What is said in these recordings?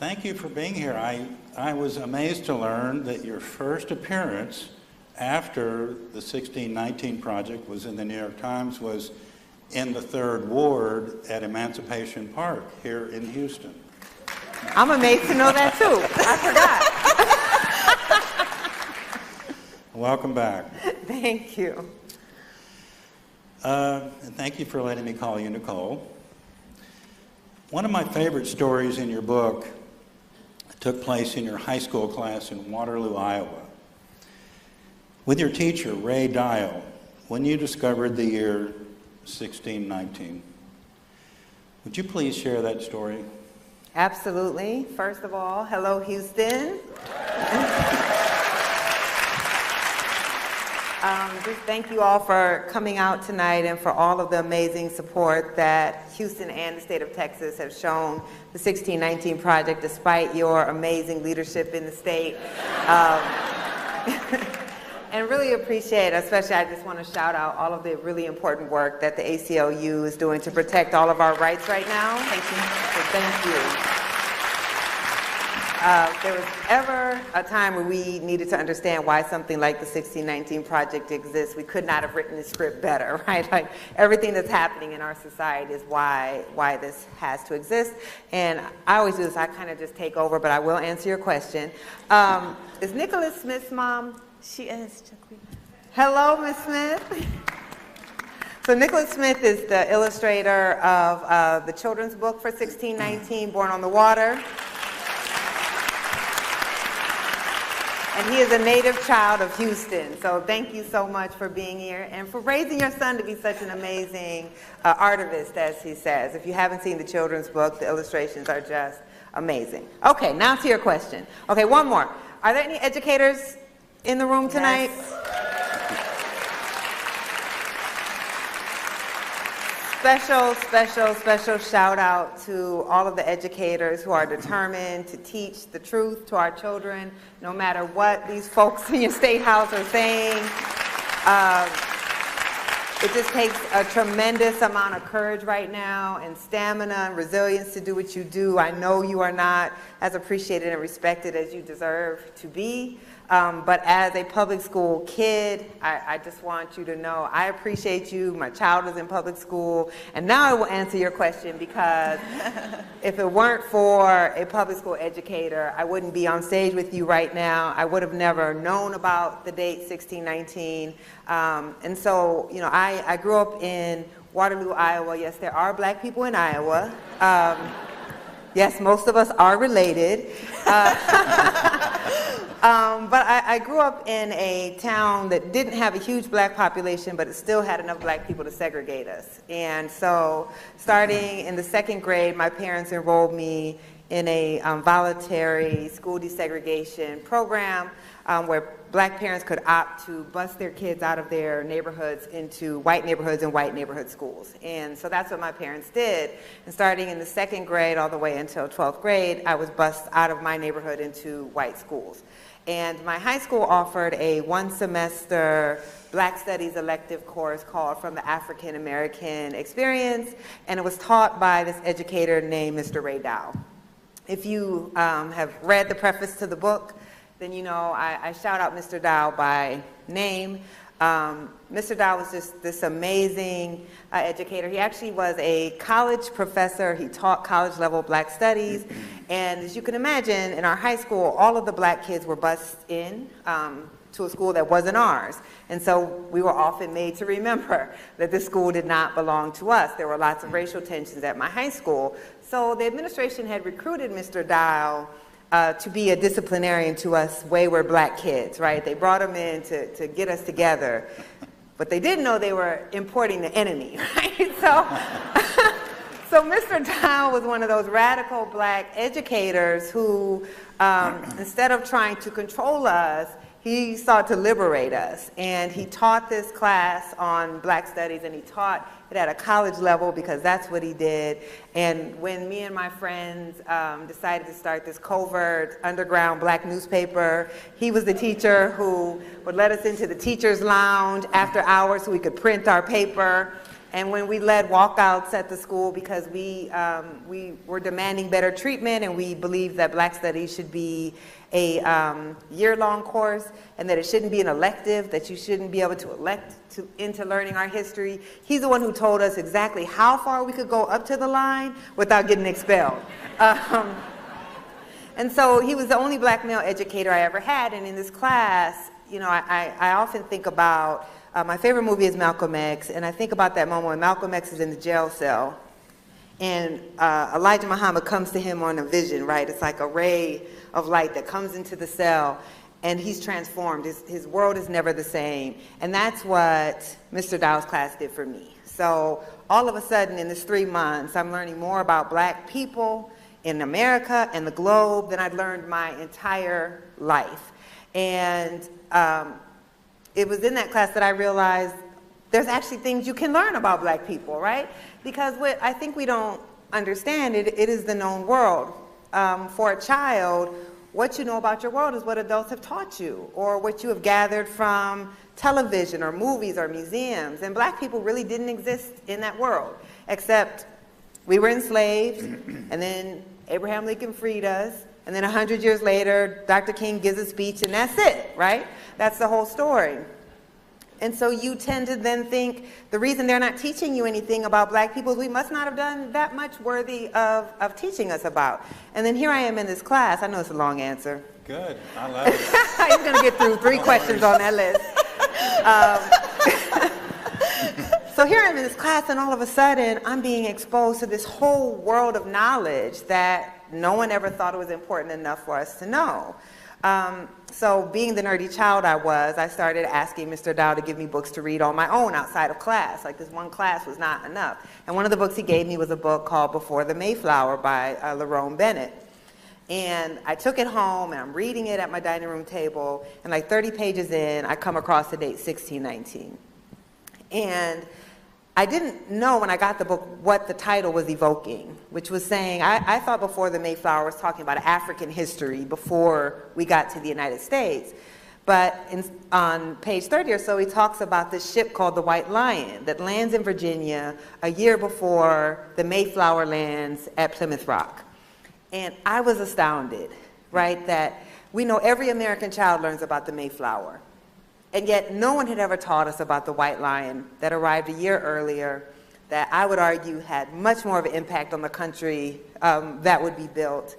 thank you for being here. I was amazed to learn that your first appearance after the 1619 Project was in the New York Times was in the 3rd Ward at Emancipation Park here in Houston. I'm amazed to know that too. I forgot. Welcome back. Thank you. And thank you for letting me call you Nicole. One of my favorite stories in your book took place in your high school class in Waterloo, Iowa, with your teacher, Ray Dial, when you discovered the year 1619. Would you please share that story? Absolutely. First of all, hello, Houston. Just thank you all for coming out tonight and for all of the amazing support that Houston and the state of Texas have shown the 1619 Project, despite your amazing leadership in the state. And really appreciate, especially I just want to shout out all of the really important work that the ACLU is doing to protect all of our rights right now. Thank you. So thank you. If there was ever a time where we needed to understand why something like the 1619 Project exists, we could not have written the script better, right? Like everything that's happening in our society is why this has to exist. And I always do this, I kind of just take over, but I will answer your question. Is Nicholas Smith's mom? She is. Hello, Ms. Smith. So Nicholas Smith is the illustrator of the children's book for 1619, Born on the Water. And he is a native child of Houston. So thank you so much for being here and for raising your son to be such an amazing artivist, as he says. If you haven't seen the children's book, the illustrations are just amazing. Okay, now to your question. Okay, one more. Are there any educators in the room tonight? Yes. Special shout out to all of the educators who are determined to teach the truth to our children, no matter what these folks in your state house are saying. It just takes a tremendous amount of courage right now and stamina and resilience to do what you do. I know you are not as appreciated and respected as you deserve to be. But as a public school kid, I just want you to know I appreciate you. My child is in public school. And now I will answer your question, because if it weren't for a public school educator, I wouldn't be on stage with you right now. I would have never known about the date 1619. And so, you know, I grew up in Waterloo, Iowa. Yes, there are black people in Iowa. Yes, most of us are related. But I grew up in a town that didn't have a huge black population, but it still had enough black people to segregate us. And so starting in the 2nd grade, my parents enrolled me in a voluntary school desegregation program where black parents could opt to bus their kids out of their neighborhoods into white neighborhoods and white neighborhood schools. And so that's what my parents did. And starting in the 2nd grade all the way until 12th grade, I was bused out of my neighborhood into white schools. And my high school offered a 1-semester Black Studies elective course called From the African American Experience, and it was taught by this educator named Mr. Ray Dow. If you have read the preface to the book, then you know I shout out Mr. Dow by name. Mr. Dow was just this amazing educator. He actually was a college professor. He taught college-level Black Studies. And as you can imagine, in our high school, all of the black kids were bused in to a school that wasn't ours. And so we were often made to remember that this school did not belong to us. There were lots of racial tensions at my high school. So the administration had recruited Mr. Dow to be a disciplinarian to us wayward black kids, right? They brought him in to get us together, but they didn't know they were importing the enemy, right? So Mr. Dow was one of those radical black educators who, instead of trying to control us, he sought to liberate us. And he taught this class on Black Studies, and he taught it at a college level because that's what he did. And when me and my friends decided to start this covert underground black newspaper, he was the teacher who would let us into the teacher's lounge after hours so we could print our paper. And when we led walkouts at the school because we were demanding better treatment and we believed that Black Studies should be a year-long course and that it shouldn't be an elective, that you shouldn't be able to elect into learning our history. He's the one who told us exactly how far we could go up to the line without getting expelled. And so he was the only Black male educator I ever had, and in this class, you know, I often think about, my favorite movie is Malcolm X, and I think about that moment when Malcolm X is in the jail cell, and Elijah Muhammad comes to him on a vision, right? It's like a ray of light that comes into the cell, and he's transformed. His world is never the same, and that's what Mr. Dow's class did for me. So all of a sudden, in this 3 months, I'm learning more about Black people in America and the globe than I'd learned my entire life. And it was in that class that I realized there's actually things you can learn about Black people, right? Because what I think we don't understand, it is the known world. For a child, what you know about your world is what adults have taught you, or what you have gathered from television or movies or museums. And Black people really didn't exist in that world, except we were enslaved, and then Abraham Lincoln freed us, and then 100 years later, Dr. King gives a speech, and that's it, right? That's the whole story. And so you tend to then think the reason they're not teaching you anything about Black people is we must not have done that much worthy of teaching us about. And then here I am in this class. I know it's a long answer. Good. I love it. You're going to get through 3 questions on that list. So here I'm in this class, and all of a sudden, I'm being exposed to this whole world of knowledge that no one ever thought it was important enough for us to know. So being the nerdy child I was, I started asking Mr. Dow to give me books to read on my own outside of class. Like, this one class was not enough. And one of the books he gave me was a book called Before the Mayflower by Lerone Bennett. And I took it home, and I'm reading it at my dining room table, and like 30 pages in, I come across the date 1619. And I didn't know when I got the book what the title was evoking, which was saying, I thought Before the Mayflower was talking about African history before we got to the United States. But on page 30 or so, he talks about this ship called the White Lion that lands in Virginia a year before the Mayflower lands at Plymouth Rock. And I was astounded, right, that we know every American child learns about the Mayflower. And yet no one had ever taught us about the White Lion that arrived a year earlier, that I would argue had much more of an impact on the country that would be built.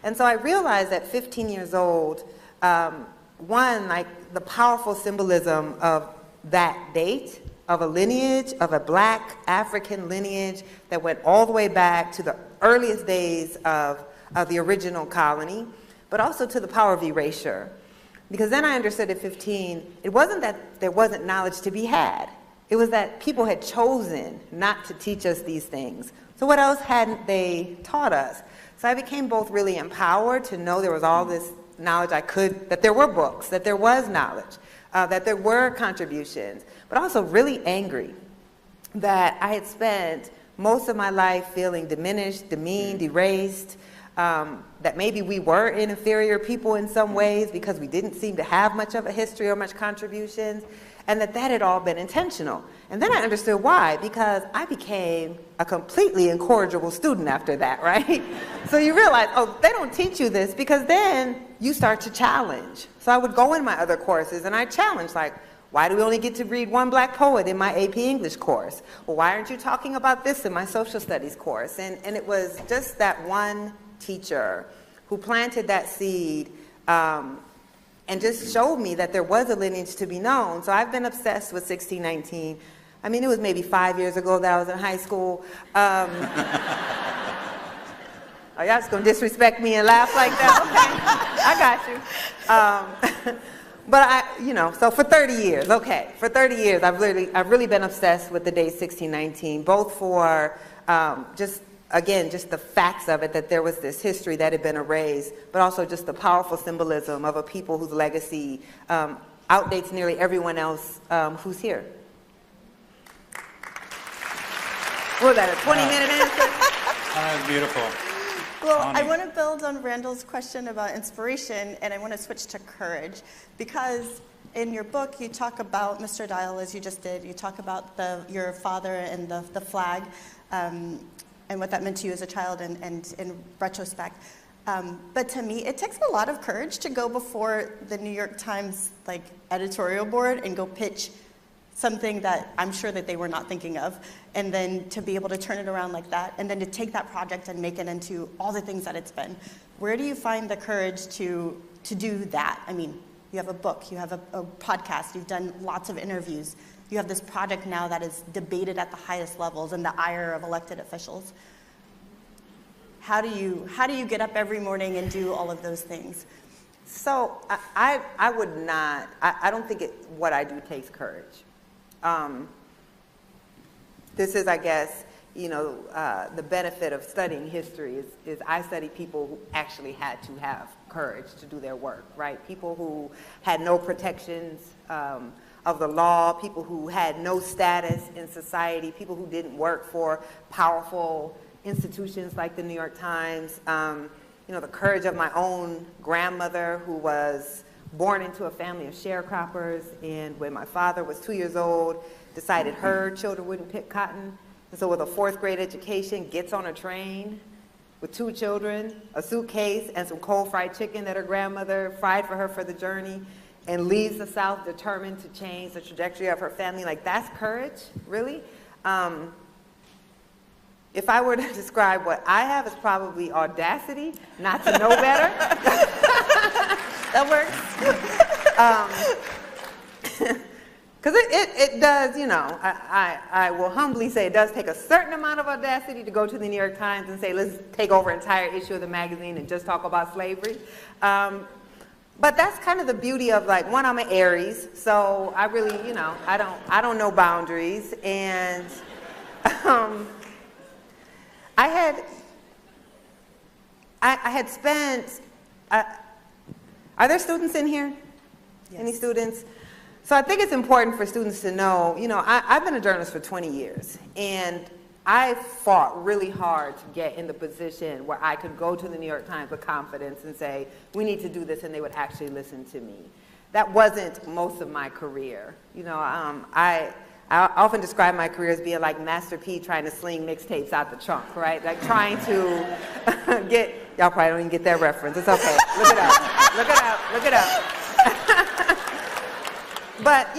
And so I realized at 15 years old, one, like the powerful symbolism of that date, of a lineage, of a Black African lineage that went all the way back to the earliest days of the original colony, but also to the power of erasure. Because then I understood at 15, it wasn't that there wasn't knowledge to be had. It was that people had chosen not to teach us these things. So what else hadn't they taught us? So I became both really empowered to know there was all this knowledge that there were books, that there was knowledge, that there were contributions, but also really angry that I had spent most of my life feeling diminished, demeaned, erased, that maybe we were inferior people in some ways because we didn't seem to have much of a history or much contributions, and that had all been intentional. And then I understood why, because I became a completely incorrigible student after that, right? So you realize, oh, they don't teach you this, because then you start to challenge. So I would go in my other courses and I challenge, like, why do we only get to read one Black poet in my AP English course? Well, why aren't you talking about this in my social studies course? And it was just that one teacher who planted that seed and just showed me that there was a lineage to be known. So I've been obsessed with 1619. I mean, it was maybe 5 years ago that I was in high school. Are y'all just gonna disrespect me and laugh like that? Okay, I got you. But so for 30 years, for 30 years, I've really been obsessed with the date 1619, both for just the facts of it, that there was this history that had been erased, but also just the powerful symbolism of a people whose legacy outdates nearly everyone else who's here. What was that, a 20-minute answer? That was beautiful. Well, I Connie. want to build on Randall's question about inspiration, and I want to switch to courage, because in your book you talk about Mr. Dial, as you just did. You talk about your father and the flag, and what that meant to you as a child, and in retrospect. But to me, it takes a lot of courage to go before the New York Times editorial board and go pitch something that I'm sure that they were not thinking of, and then to be able to turn it around like that, and then to take that project and make it into all the things that it's been. Where do you find the courage to do that? I mean, you have a book, you have a podcast, you've done lots of interviews, you have this project now that is debated at the highest levels in the ire of elected officials. How do you get up every morning and do all of those things? So I would not, I don't think what I do takes courage. This is, I guess, the benefit of studying history is I study people who actually had to have courage to do their work, right? People who had no protections of the law, people who had no status in society, people who didn't work for powerful institutions like the New York Times. The courage of my own grandmother, who was born into a family of sharecroppers, and when my father was 2 years old, decided her children wouldn't pick cotton. And so with a 4th grade education, gets on a train with 2 children, a suitcase, and some cold fried chicken that her grandmother fried for her for the journey, and leaves the South determined to change the trajectory of her family. That's courage, really. If I were to describe what I have, it's probably audacity, not to know better. That works. Because it does, I will humbly say it does take a certain amount of audacity to go to the New York Times and say, let's take over an entire issue of the magazine and just talk about slavery. But that's kind of the beauty of, one, I'm an Aries, so I really, I don't know boundaries. And I had spent, are there students in here? Yes. Any students? So I think it's important for students to know, I've been a journalist for 20 years, and I fought really hard to get in the position where I could go to the New York Times with confidence and say, we need to do this, and they would actually listen to me. That wasn't most of my career. I often describe my career as being like Master P trying to sling mixtapes out the trunk, right? Trying to get, y'all probably don't even get that reference. It's okay. Look it up. Look it up. Look it up. But,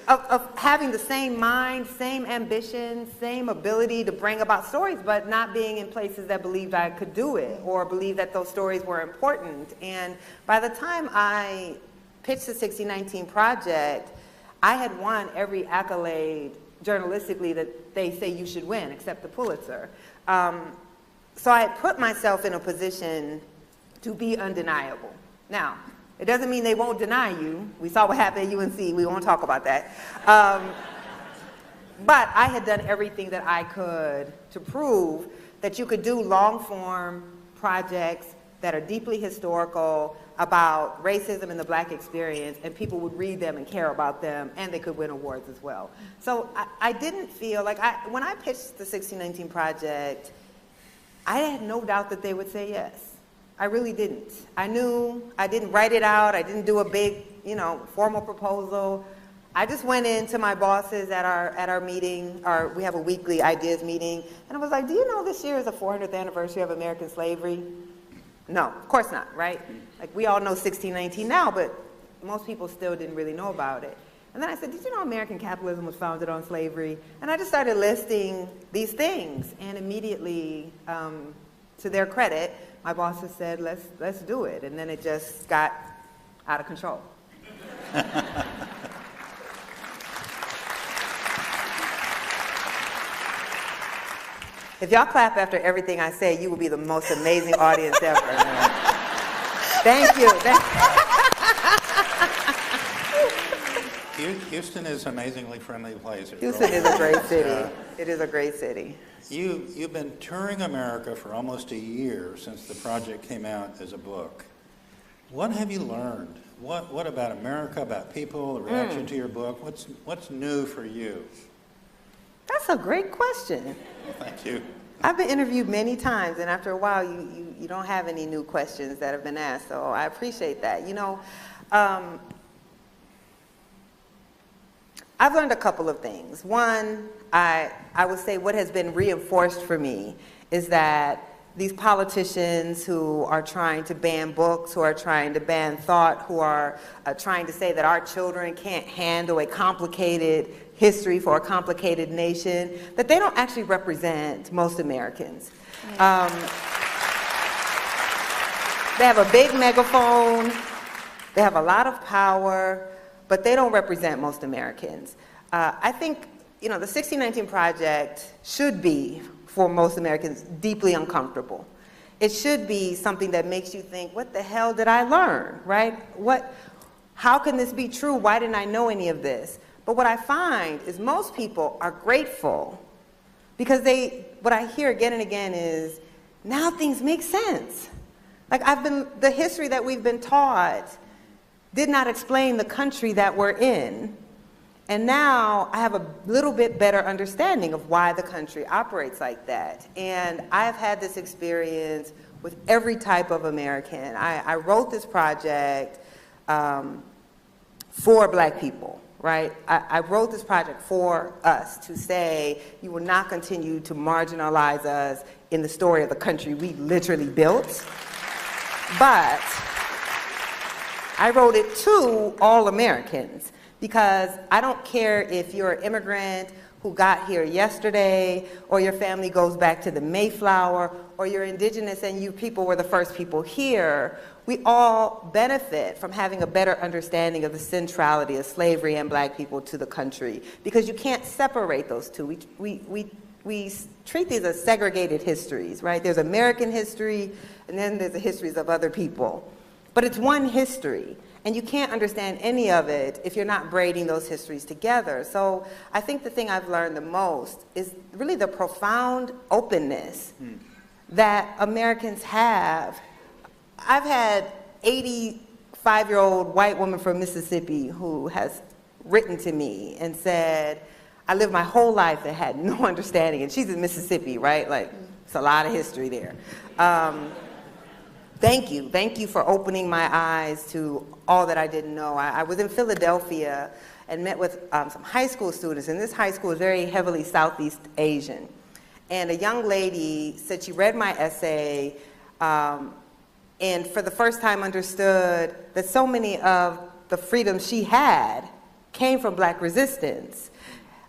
of having the same mind, same ambition, same ability to bring about stories, but not being in places that believed I could do it or believed that those stories were important. And by the time I pitched the 1619 Project, I had won every accolade journalistically that they say you should win, except the Pulitzer. So I had put myself in a position to be undeniable. Now, it doesn't mean they won't deny you. We saw what happened at UNC. We won't talk about that. But I had done everything that I could to prove that you could do long-form projects that are deeply historical about racism and the Black experience, and people would read them and care about them, and they could win awards as well. So I didn't feel like, when I pitched the 1619 Project, I had no doubt that they would say yes. I really didn't. I knew I didn't write it out. I didn't do a big, formal proposal. I just went into my bosses at our meeting, we have a weekly ideas meeting, and I was like, do you know this year is the 400th anniversary of American slavery? No, of course not, right? We all know 1619 now, but most people still didn't really know about it. And then I said, did you know American capitalism was founded on slavery? And I just started listing these things, and immediately, to their credit, my bosses said, let's do it. And then it just got out of control. If y'all clap after everything I say, you will be the most amazing audience ever. Man. Thank you. Houston is an amazingly friendly place. Houston is a great city. It is a great city. You've been touring America for almost a year since the project came out as a book. What have you learned? What about America, about people, the reaction to your book? What's new for you? That's a great question. Well, thank you. I've been interviewed many times, and after a while, you don't have any new questions that have been asked, so I appreciate that. You know, I've learned a couple of things. One, I would say what has been reinforced for me is that these politicians who are trying to ban books, who are trying to ban thought, who are trying to say that our children can't handle a complicated history for a complicated nation, that they don't actually represent most Americans. They have a big megaphone, they have a lot of power, but they don't represent most Americans. I think, you know, the 1619 Project should be, for most Americans, deeply uncomfortable. It should be something that makes you think, what the hell did I learn, right? How can this be true? Why didn't I know any of this? But what I find is most people are grateful because what I hear again and again is, now things make sense. Like the history that we've been taught did not explain the country that we're in. And now I have a little bit better understanding of why the country operates like that. And I've had this experience with every type of American. I wrote this project for Black people, right? I wrote this project for us to say, you will not continue to marginalize us in the story of the country we literally built. But I wrote it to all Americans. Because I don't care if you're an immigrant who got here yesterday, or your family goes back to the Mayflower, or you're indigenous and you people were the first people here. We all benefit from having a better understanding of the centrality of slavery and Black people to the country, because you can't separate those two. We treat these as segregated histories, right? There's American history, and then there's the histories of other people. But it's one history. And you can't understand any of it if you're not braiding those histories together. So I think the thing I've learned the most is really the profound openness that Americans have. I've had 85-year-old white woman from Mississippi who has written to me and said, I lived my whole life and had no understanding. And she's in Mississippi, right? Like, it's a lot of history there. Thank you for opening my eyes to all that I didn't know. I was in Philadelphia and met with some high school students, and this high school is very heavily Southeast Asian. And a young lady said she read my essay and for the first time understood that so many of the freedoms she had came from Black resistance.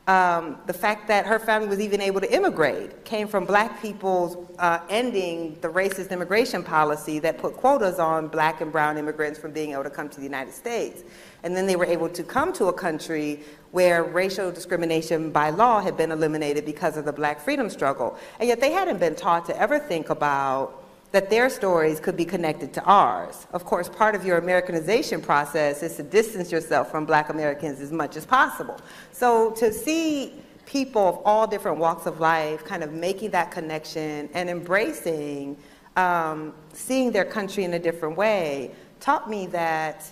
The fact that her family was even able to immigrate came from Black people's ending the racist immigration policy that put quotas on Black and brown immigrants from being able to come to the United States. And then they were able to come to a country where racial discrimination by law had been eliminated because of the Black freedom struggle. And yet they hadn't been taught to ever think about that their stories could be connected to ours. Of course, part of your Americanization process is to distance yourself from Black Americans as much as possible. So to see people of all different walks of life kind of making that connection and embracing, seeing their country in a different way, taught me that,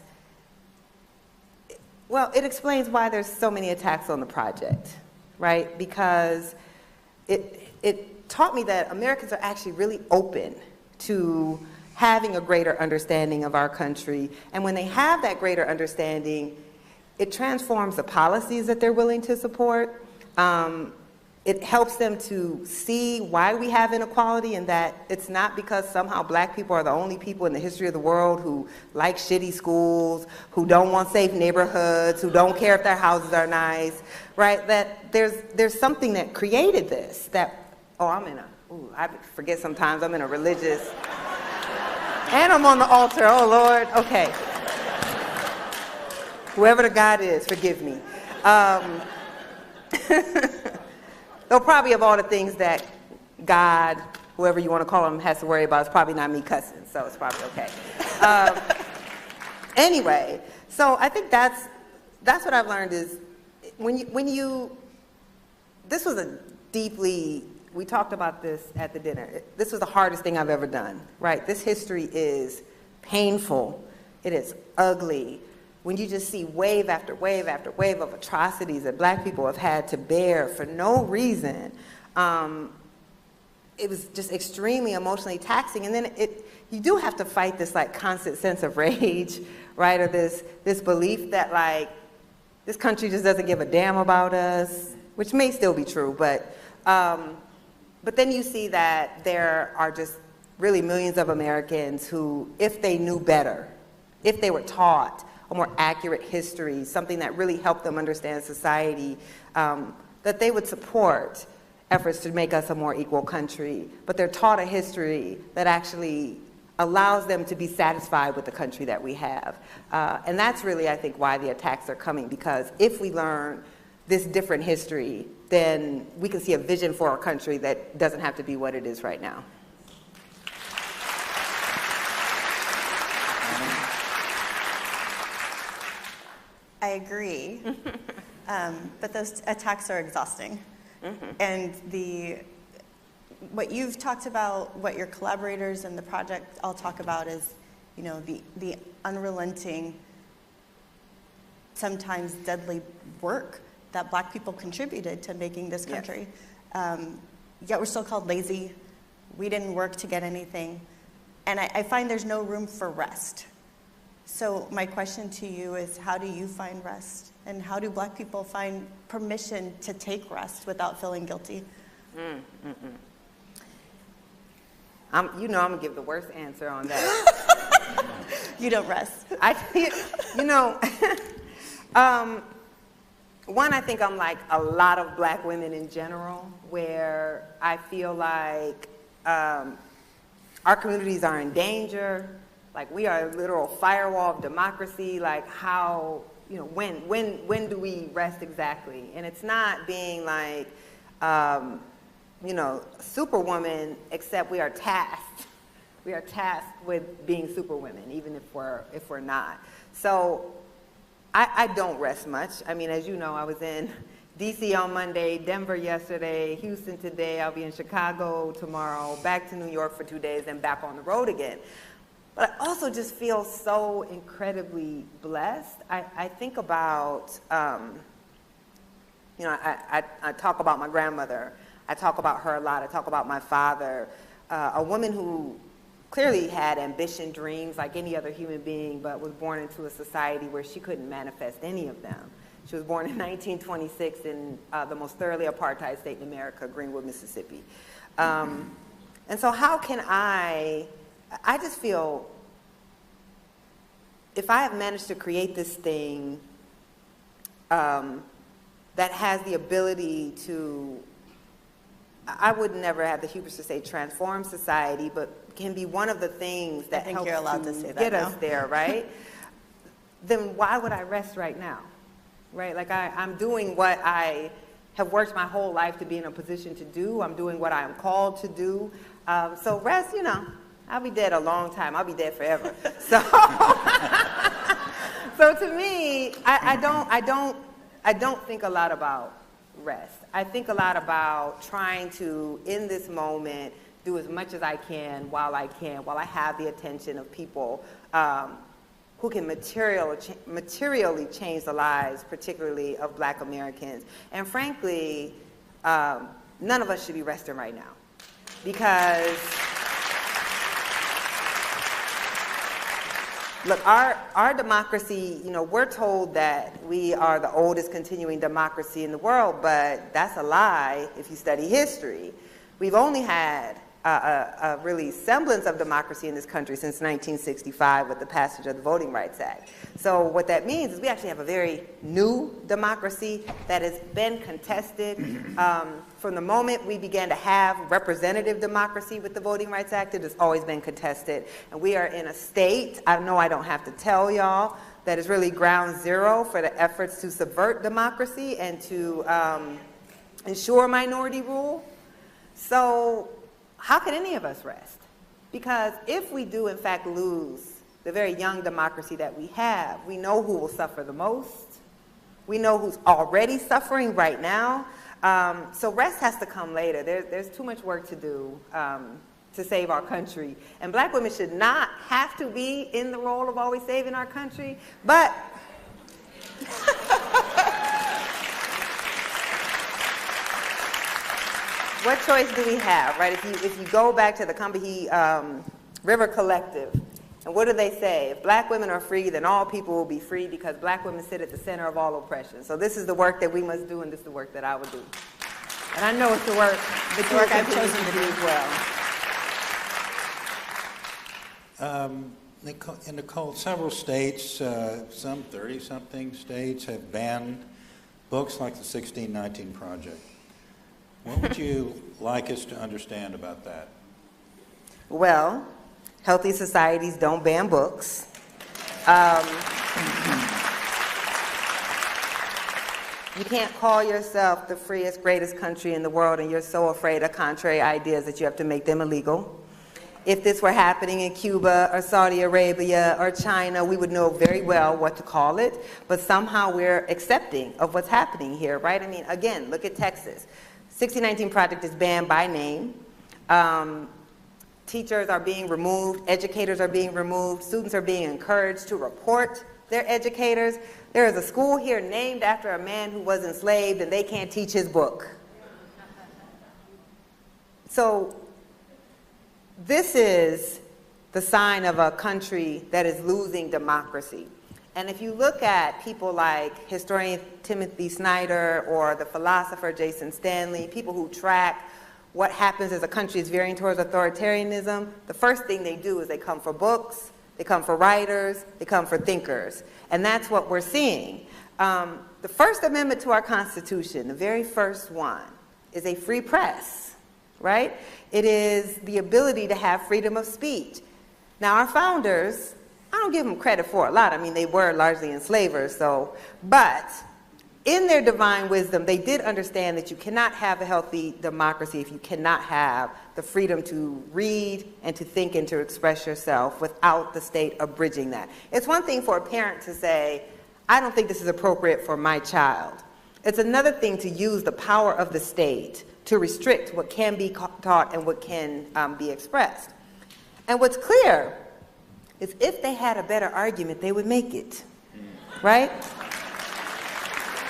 well, it explains why there's so many attacks on the project, right? Because it taught me that Americans are actually really open to having a greater understanding of our country. And when they have that greater understanding, it transforms the policies that they're willing to support. It helps them to see why we have inequality, and that it's not because somehow Black people are the only people in the history of the world who like shitty schools, who don't want safe neighborhoods, who don't care if their houses are nice, right? That there's something that created this, that, I forget sometimes I'm in a religious, and I'm on the altar, oh Lord, okay. Whoever the God is, forgive me. Though probably of all the things that God, whoever you want to call him, has to worry about, it's probably not me cussing, so it's probably okay. Anyway, so I think that's what I've learned is this was a deeply, we talked about this at the dinner. This was the hardest thing I've ever done, right? This history is painful. It is ugly. When you just see wave after wave after wave of atrocities that Black people have had to bear for no reason, it was just extremely emotionally taxing. And then you do have to fight this like constant sense of rage, right? Or this belief that like this country just doesn't give a damn about us, which may still be true, but then you see that there are just really millions of Americans who, if they knew better, if they were taught a more accurate history, something that really helped them understand society, that they would support efforts to make us a more equal country, but they're taught a history that actually allows them to be satisfied with the country that we have. And that's really, I think, why the attacks are coming, because if we learn this different history, then we can see a vision for our country that doesn't have to be what it is right now. I agree, but those attacks are exhausting. And what you've talked about, what your collaborators and the project all talk about is, the unrelenting, sometimes deadly work that Black people contributed to making this country. Yes. Yet we're still called lazy. We didn't work to get anything. And I find there's no room for rest. So my question to you is, how do you find rest? And how do Black people find permission to take rest without feeling guilty? I'm gonna give the worst answer on that. You don't rest. One, I think I'm like a lot of Black women in general, where I feel like our communities are in danger. Like we are a literal firewall of democracy. Like how, when do we rest exactly? And it's not being like, superwoman, except we are tasked. We are tasked with being superwomen, even if we're not. So I don't rest much. I mean, as you know, I was in DC on Monday, Denver yesterday, Houston today. I'll be in Chicago tomorrow, back to New York for 2 days, and back on the road again. But I also just feel so incredibly blessed. I think about, I talk about my grandmother. I talk about her a lot. I talk about my father, a woman who clearly had ambition, dreams like any other human being, but was born into a society where she couldn't manifest any of them. She was born in 1926 in the most thoroughly apartheid state in America, Greenwood, Mississippi. And so how can I just feel, if I have managed to create this thing that has the ability to, I would never have the hubris to say transform society, but can be one of the things that helps you're allowed to say that get now. us there, right? Then why would I rest right now, right? Like I'm doing what I have worked my whole life to be in a position to do. I'm doing what I am called to do. So rest, I'll be dead a long time. I'll be dead forever. So, so to me, I don't think a lot about rest. I think a lot about trying to, in this moment, do as much as I can while I have the attention of people who can materially change the lives, particularly of Black Americans. And frankly, none of us should be resting right now, because look, our democracy, we're told that we are the oldest continuing democracy in the world, but that's a lie if you study history. We've only had a really semblance of democracy in this country since 1965 with the passage of the Voting Rights Act. So what that means is we actually have a very new democracy that has been contested. From the moment we began to have representative democracy with the Voting Rights Act, it has always been contested. And we are in a state, I know I don't have to tell y'all, that is really ground zero for the efforts to subvert democracy and to ensure minority rule. So how can any of us rest? Because if we do, in fact, lose the very young democracy that we have, we know who will suffer the most. We know who's already suffering right now. So rest has to come later. There's too much work to do to save our country. And Black women should not have to be in the role of always saving our country, but what choice do we have, right? If you go back to the Combahee River Collective, and what do they say? If black women are free, then all people will be free because black women sit at the center of all oppression. So this is the work that we must do, and this is the work that I will do. And I know it's the work I've chosen to do as well. Nicole, several states, some 30-something states, have banned books like the 1619 Project. What would you like us to understand about that? Well, healthy societies don't ban books. You can't call yourself the freest, greatest country in the world, and you're so afraid of contrary ideas that you have to make them illegal. If this were happening in Cuba or Saudi Arabia or China, we would know very well what to call it, but somehow we're accepting of what's happening here, right? I mean, again, look at Texas. 1619 Project is banned by name. Teachers are being removed, educators are being removed, students are being encouraged to report their educators. There is a school here named after a man who was enslaved, and they can't teach his book. So this is the sign of a country that is losing democracy. And if you look at people like historian Timothy Snyder or the philosopher Jason Stanley, people who track what happens as a country is veering towards authoritarianism, the first thing they do is they come for books, they come for writers, they come for thinkers. And that's what we're seeing. The First Amendment to our Constitution, the very first one, is a free press, right? It is the ability to have freedom of speech. Now, our founders, I don't give them credit for a lot. I mean, they were largely enslavers, so, but in their divine wisdom, they did understand that you cannot have a healthy democracy if you cannot have the freedom to read and to think and to express yourself without the state abridging that. It's one thing for a parent to say, I don't think this is appropriate for my child. It's another thing to use the power of the state to restrict what can be taught and what can be expressed. And what's clear is if they had a better argument, they would make it, right?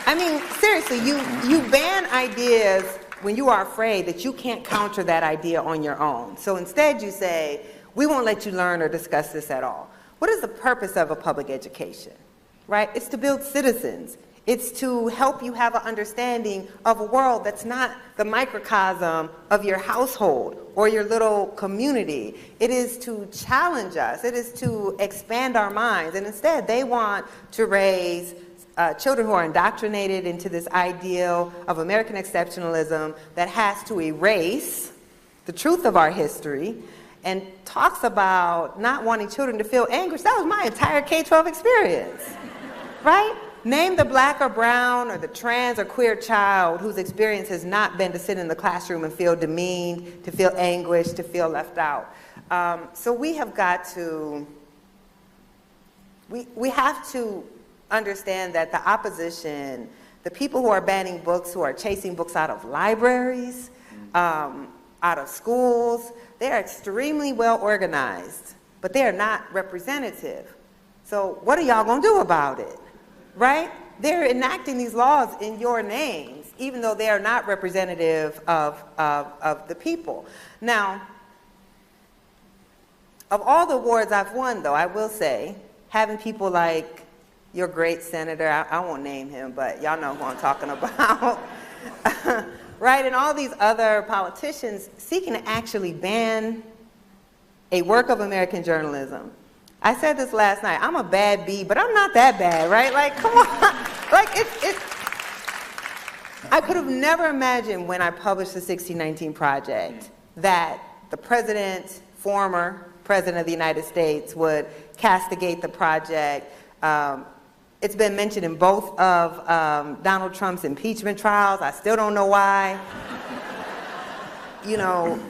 I mean, seriously, you ban ideas when you are afraid that you can't counter that idea on your own. So instead you say, we won't let you learn or discuss this at all. What is the purpose of a public education, right? It's to build citizens. It's to help you have an understanding of a world that's not the microcosm of your household or your little community. It is to challenge us. It is to expand our minds. And instead, they want to raise children who are indoctrinated into this ideal of American exceptionalism that has to erase the truth of our history and talks about not wanting children to feel anguish. That was my entire K-12 experience, right? Name the black or brown or the trans or queer child whose experience has not been to sit in the classroom and feel demeaned, to feel anguish, to feel left out. So we have got to, we have to understand that the opposition, the people who are banning books, who are chasing books out of libraries, out of schools, they are extremely well organized, but they are not representative. So what are y'all gonna do about it, right? They're enacting these laws in your names, even though they are not representative of the people. Now, of all the awards I've won, though, I will say, having people like your great senator, I won't name him, but y'all know who I'm talking about, right? And all these other politicians seeking to actually ban a work of American journalism. I said this last night, I'm a bad bee, but I'm not that bad, right? Like, come on. Like, I could have never imagined when I published the 1619 Project that the president, former president of the United States, would castigate the project. It's been mentioned in both of Donald Trump's impeachment trials. I still don't know why. You know,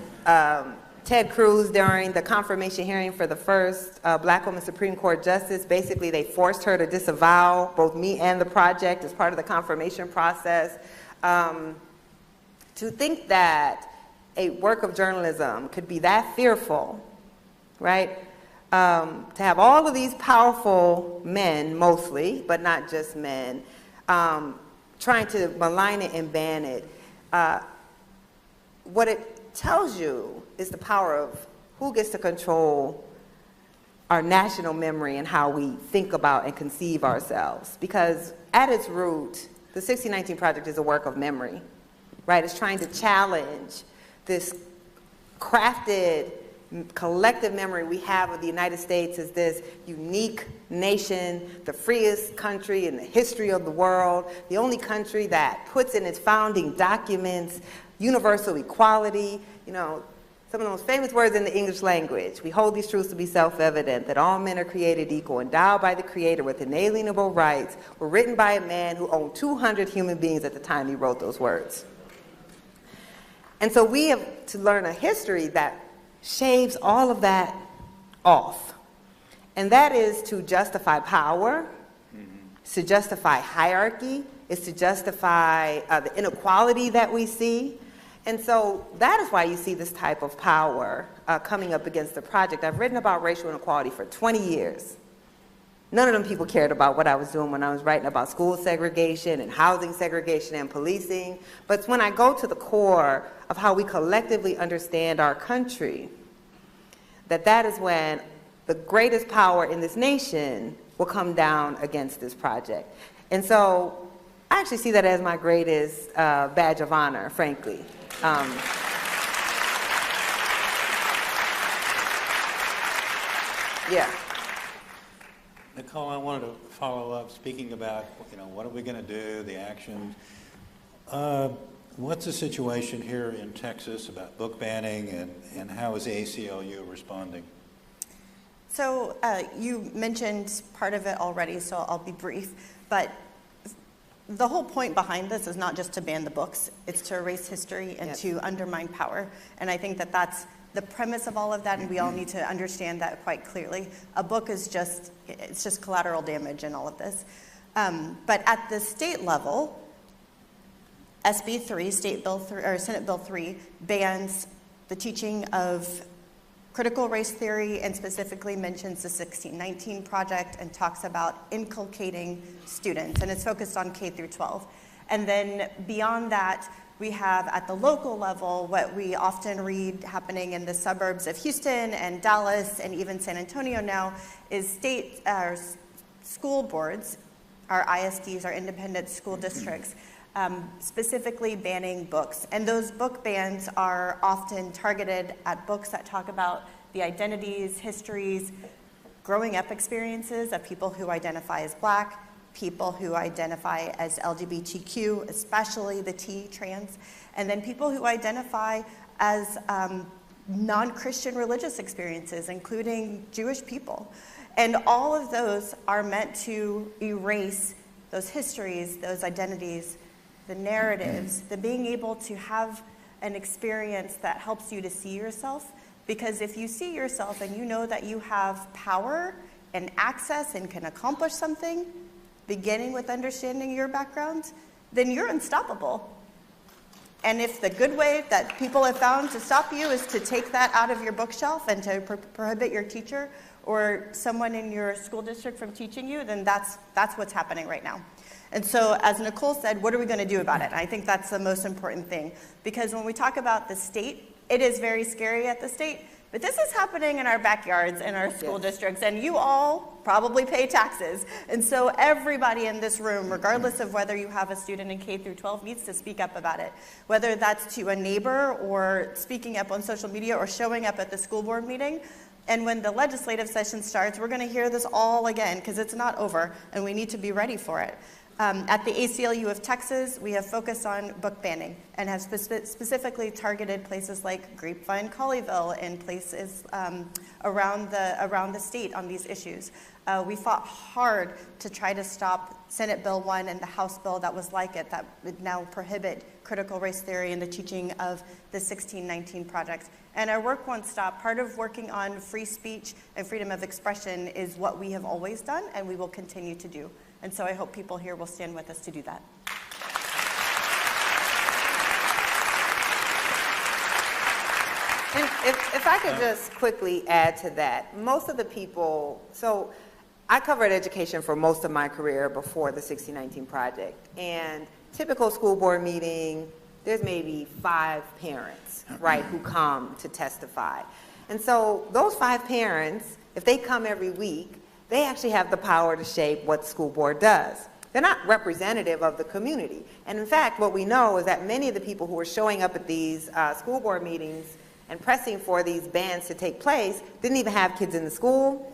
Ted Cruz, during the confirmation hearing for the first black woman Supreme Court justice, basically they forced her to disavow both me and the project as part of the confirmation process. To think that a work of journalism could be that fearful, right? To have all of these powerful men, mostly, but not just men, trying to malign it and ban it. what it tells you is the power of who gets to control our national memory and how we think about and conceive ourselves. Because at its root, the 1619 Project is a work of memory, right? It's trying to challenge this crafted collective memory we have of the United States as this unique nation, the freest country in the history of the world, the only country that puts in its founding documents universal equality, you know, some of the most famous words in the English language. We hold these truths to be self-evident, that all men are created equal, endowed by the Creator with inalienable rights, were written by a man who owned 200 human beings at the time he wrote those words. And so we have to learn a history that shaves all of that off. And that is to justify power, to justify hierarchy, is to justify the inequality that we see. And so that is why you see this type of power coming up against the project. I've written about racial inequality for 20 years. None of them people cared about what I was doing when I was writing about school segregation and housing segregation and policing. But it's when I go to the core of how we collectively understand our country, that is when the greatest power in this nation will come down against this project. And so I actually see that as my greatest badge of honor, frankly. Yeah. Nicole, I wanted to follow up, speaking about, you know, what are we going to do, the actions. What's the situation here in Texas about book banning, and how is the ACLU responding? So you mentioned part of it already, so I'll be brief. But the whole point behind this is not just to ban the books, it's to erase history and to undermine power. And I think that that's the premise of all of that, and we all need to understand that quite clearly. A book is just collateral damage in all of this. But at the state level, SB 3, Senate Bill 3, bans the teaching of critical race theory and specifically mentions the 1619 Project and talks about inculcating students, and it's focused on K through 12. And then beyond that, we have at the local level what we often read happening in the suburbs of Houston and Dallas and even San Antonio now is state school boards, our ISDs, our independent school districts, specifically banning books. And those book bans are often targeted at books that talk about the identities, histories, growing up experiences of people who identify as Black, people who identify as LGBTQ, especially the T, trans, and then people who identify as non-Christian religious experiences, including Jewish people. And all of those are meant to erase those histories, those identities, the narratives, the being able to have an experience that helps you to see yourself. Because if you see yourself and you know that you have power and access and can accomplish something, beginning with understanding your background, then you're unstoppable. And if the good way that people have found to stop you is to take that out of your bookshelf and to prohibit your teacher or someone in your school district from teaching you, then that's what's happening right now. And so, as Nicole said, what are we going to do about it? And I think that's the most important thing. Because when we talk about the state, it is very scary at the state, but this is happening in our backyards, in our school districts, and you all probably pay taxes. And so everybody in this room, regardless of whether you have a student in K through 12, needs to speak up about it. Whether that's to a neighbor or speaking up on social media or showing up at the school board meeting. And when the legislative session starts, we're going to hear this all again because it's not over and we need to be ready for it. At the ACLU of Texas, we have focused on book banning and have specifically targeted places like Grapevine, Colleyville, and places around the state on these issues. We fought hard to try to stop Senate Bill 1 and the House bill that was like it that would now prohibit critical race theory and the teaching of the 1619 Project. And our work won't stop. Part of working on free speech and freedom of expression is what we have always done and we will continue to do. And so I hope people here will stand with us to do that. And if I could just quickly add to that, most of the people, so I covered education for most of my career before the 1619 Project, and typical school board meeting, there's maybe 5 parents, right, who come to testify. And so those 5 parents, if they come every week, they actually have the power to shape what the school board does. They're not representative of the community. And in fact, what we know is that many of the people who are showing up at these school board meetings and pressing for these bans to take place didn't even have kids in the school.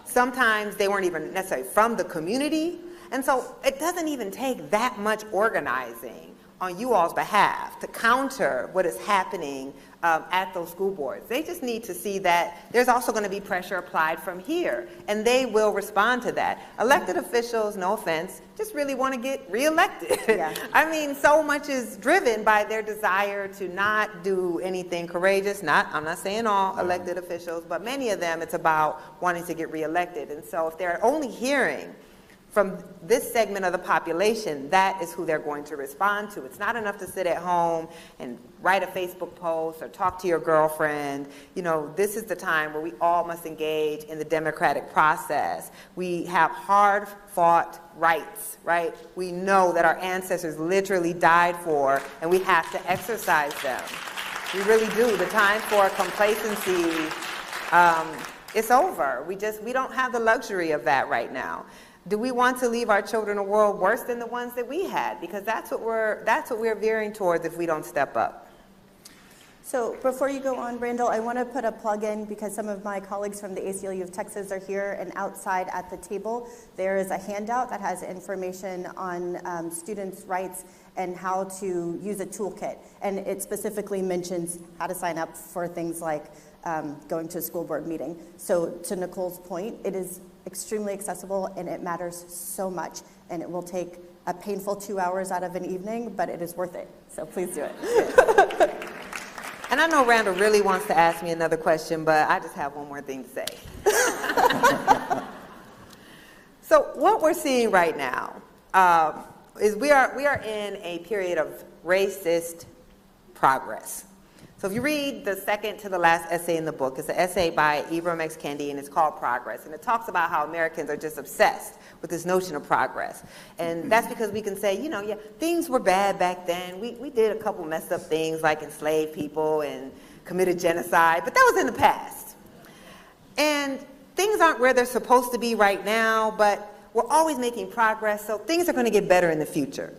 Sometimes they weren't even necessarily from the community. And so it doesn't even take that much organizing on you all's behalf to counter what is happening at those school boards. They just need to see that there's also going to be pressure applied from here, and they will respond to that. Elected officials, no offense, just really want to get reelected. Yeah. I mean, so much is driven by their desire to not do anything courageous. I'm not saying all elected officials, but many of them, it's about wanting to get reelected. And so if they're only hearing from this segment of the population, that is who they're going to respond to. It's not enough to sit at home and write a Facebook post or talk to your girlfriend. You know, this is the time where we all must engage in the democratic process. We have hard-fought rights, right? We know that our ancestors literally died for, and we have to exercise them. We really do. The time for complacency, it's over. We don't have the luxury of that right now. Do we want to leave our children a world worse than the ones that we had? Because that's what we're veering towards if we don't step up. So before you go on, Randall, I want to put a plug in because some of my colleagues from the ACLU of Texas are here, and outside at the table there is a handout that has information on students' rights and how to use a toolkit. And it specifically mentions how to sign up for things like going to a school board meeting. So to Nicole's point, it is extremely accessible and it matters so much, and it will take a painful 2 hours out of an evening, but it is worth it. So please do it. And I know Randall really wants to ask me another question, but I just have one more thing to say. So what we're seeing right now is we are in a period of racist progress. So if you read the second to the last essay in the book, it's an essay by Ibram X. Kendi, and it's called Progress. And it talks about how Americans are just obsessed with this notion of progress. And that's because we can say, you know, yeah, things were bad back then. We did a couple messed up things like enslave people and committed genocide, but that was in the past. And things aren't where they're supposed to be right now, but we're always making progress, so things are going to get better in the future.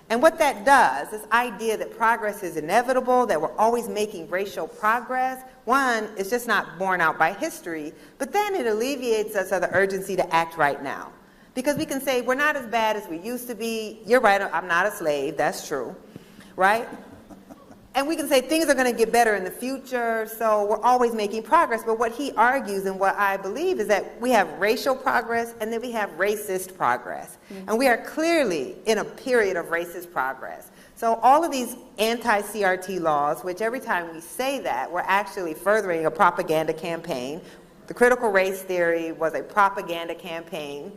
And what that does, this idea that progress is inevitable, that we're always making racial progress, one, it's just not borne out by history, but then it alleviates us of the urgency to act right now. Because we can say, we're not as bad as we used to be. You're right, I'm not a slave, that's true, right? And we can say things are going to get better in the future, so we're always making progress. But what he argues and what I believe is that we have racial progress and then we have racist progress. Mm-hmm. And we are clearly in a period of racist progress. So all of these anti-CRT laws, which every time we say that, we're actually furthering a propaganda campaign. The critical race theory was a propaganda campaign.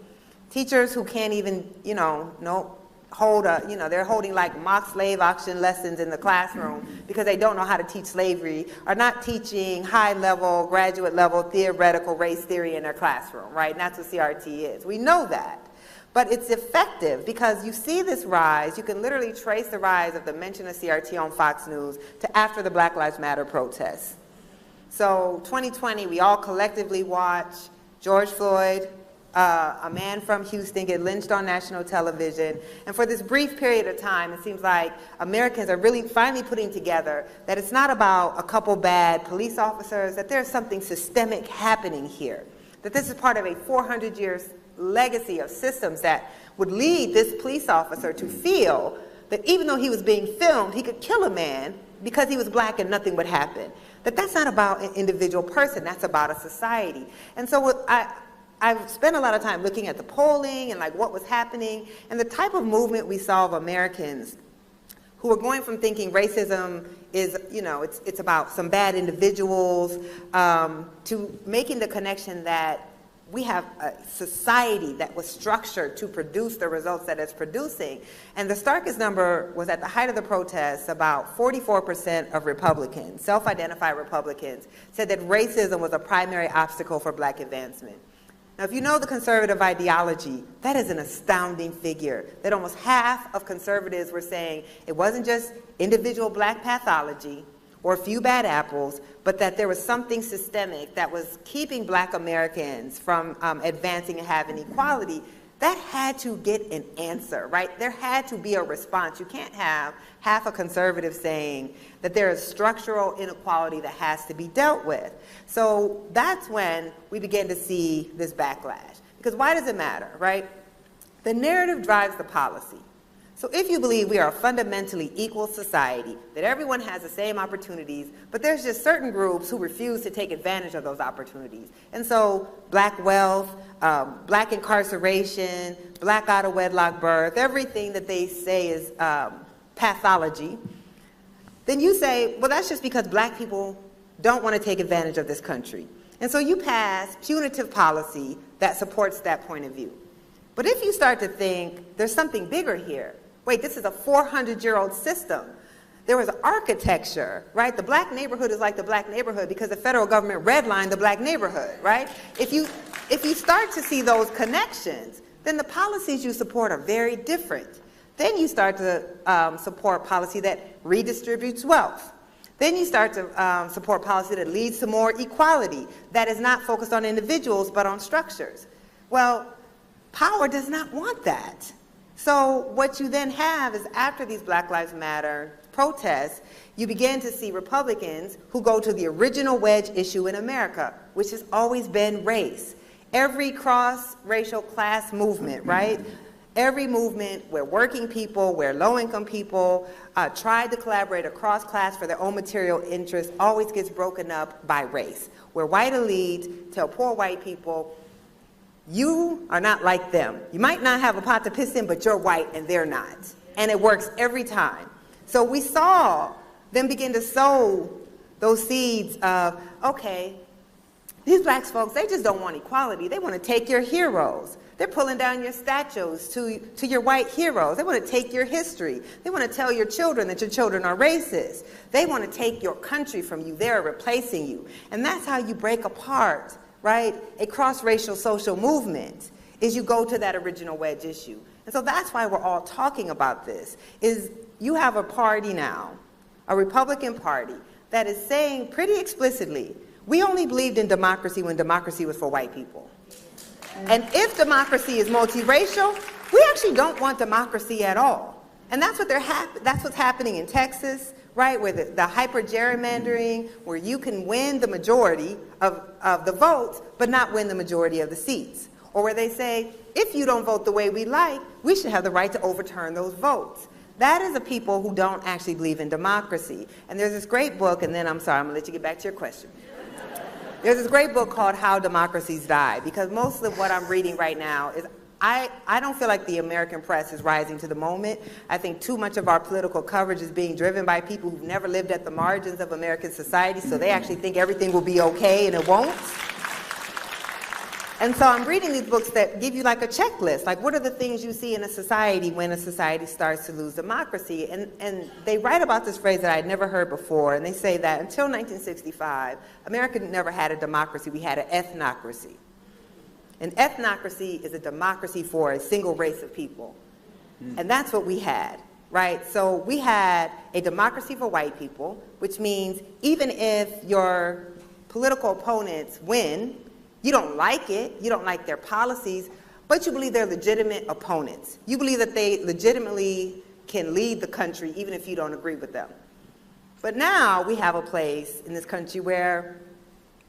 Teachers who can't even, they're holding like mock slave auction lessons in the classroom because they don't know how to teach slavery, are not teaching high-level, graduate-level theoretical race theory in their classroom, right? And that's what CRT is. We know that. But it's effective because you see this rise. You can literally trace the rise of the mention of CRT on Fox News to after the Black Lives Matter protests. So 2020, we all collectively watch George Floyd, a man from Houston, get lynched on national television. And for this brief period of time, it seems like Americans are really finally putting together that it's not about a couple bad police officers, that there's something systemic happening here, that this is part of a 400 years legacy of systems that would lead this police officer to feel that even though he was being filmed, he could kill a man because he was black and nothing would happen. That's not about an individual person, that's about a society. And so I've spent a lot of time looking at the polling and like what was happening and the type of movement we saw of Americans who are going from thinking racism is, it's about some bad individuals, to making the connection that we have a society that was structured to produce the results that it's producing. And the starkest number was at the height of the protests, about 44% of Republicans, self-identified Republicans, said that racism was a primary obstacle for black advancement. Now, if you know the conservative ideology, that is an astounding figure, that almost half of conservatives were saying it wasn't just individual black pathology or a few bad apples, but that there was something systemic that was keeping black Americans from advancing and having equality. That had to get an answer, right? There had to be a response. You can't have half a conservative saying that there is structural inequality that has to be dealt with. So that's when we began to see this backlash. Because why does it matter, right? The narrative drives the policy. So if you believe we are a fundamentally equal society, that everyone has the same opportunities, but there's just certain groups who refuse to take advantage of those opportunities. And so black wealth, black incarceration, black out of wedlock birth, everything that they say is pathology, then you say, well, that's just because black people don't want to take advantage of this country. And so you pass punitive policy that supports that point of view. But if you start to think there's something bigger here, wait, this is a 400-year-old system. There was architecture, right? The black neighborhood is like the black neighborhood because the federal government redlined the black neighborhood, right? If you start to see those connections, then the policies you support are very different. Then you start to support policy that redistributes wealth. Then you start to support policy that leads to more equality, that is not focused on individuals but on structures. Well, power does not want that. So what you then have is, after these Black Lives Matter protests, you begin to see Republicans who go to the original wedge issue in America, which has always been race. Every cross-racial class movement, right? Every movement where working people, where low-income people tried to collaborate across class for their own material interests always gets broken up by race, where white elites tell poor white people, you are not like them. You might not have a pot to piss in, but you're white and they're not. And it works every time. So we saw them begin to sow those seeds of, okay, these black folks, they just don't want equality. They want to take your heroes. They're pulling down your statues to your white heroes. They want to take your history. They want to tell your children that your children are racist. They want to take your country from you. They're replacing you. And that's how you break apart, right, a cross-racial social movement, is you go to that original wedge issue. And so that's why we're all talking about this, is you have a party now, a Republican Party, that is saying pretty explicitly, we only believed in democracy when democracy was for white people. And if democracy is multiracial, we actually don't want democracy at all. And that's what's happening in Texas, right, where the hyper-gerrymandering, where you can win the majority of the votes, but not win the majority of the seats. Or where they say, if you don't vote the way we like, we should have the right to overturn those votes. That is a people who don't actually believe in democracy. And there's this great book, and then I'm sorry, I'm going to let you get back to your question. There's this great book called How Democracies Die, because most of what I'm reading right now is, I don't feel like the American press is rising to the moment. I think too much of our political coverage is being driven by people who've never lived at the margins of American society, so they actually think everything will be okay, and it won't. And so I'm reading these books that give you like a checklist, like what are the things you see in a society when a society starts to lose democracy? And they write about this phrase that I'd never heard before, and they say that until 1965, America never had a democracy, we had an ethnocracy. An ethnocracy is a democracy for a single race of people. And that's what we had, right? So we had a democracy for white people, which means even if your political opponents win, you don't like it, you don't like their policies, but you believe they're legitimate opponents. You believe that they legitimately can lead the country even if you don't agree with them. But now we have a place in this country where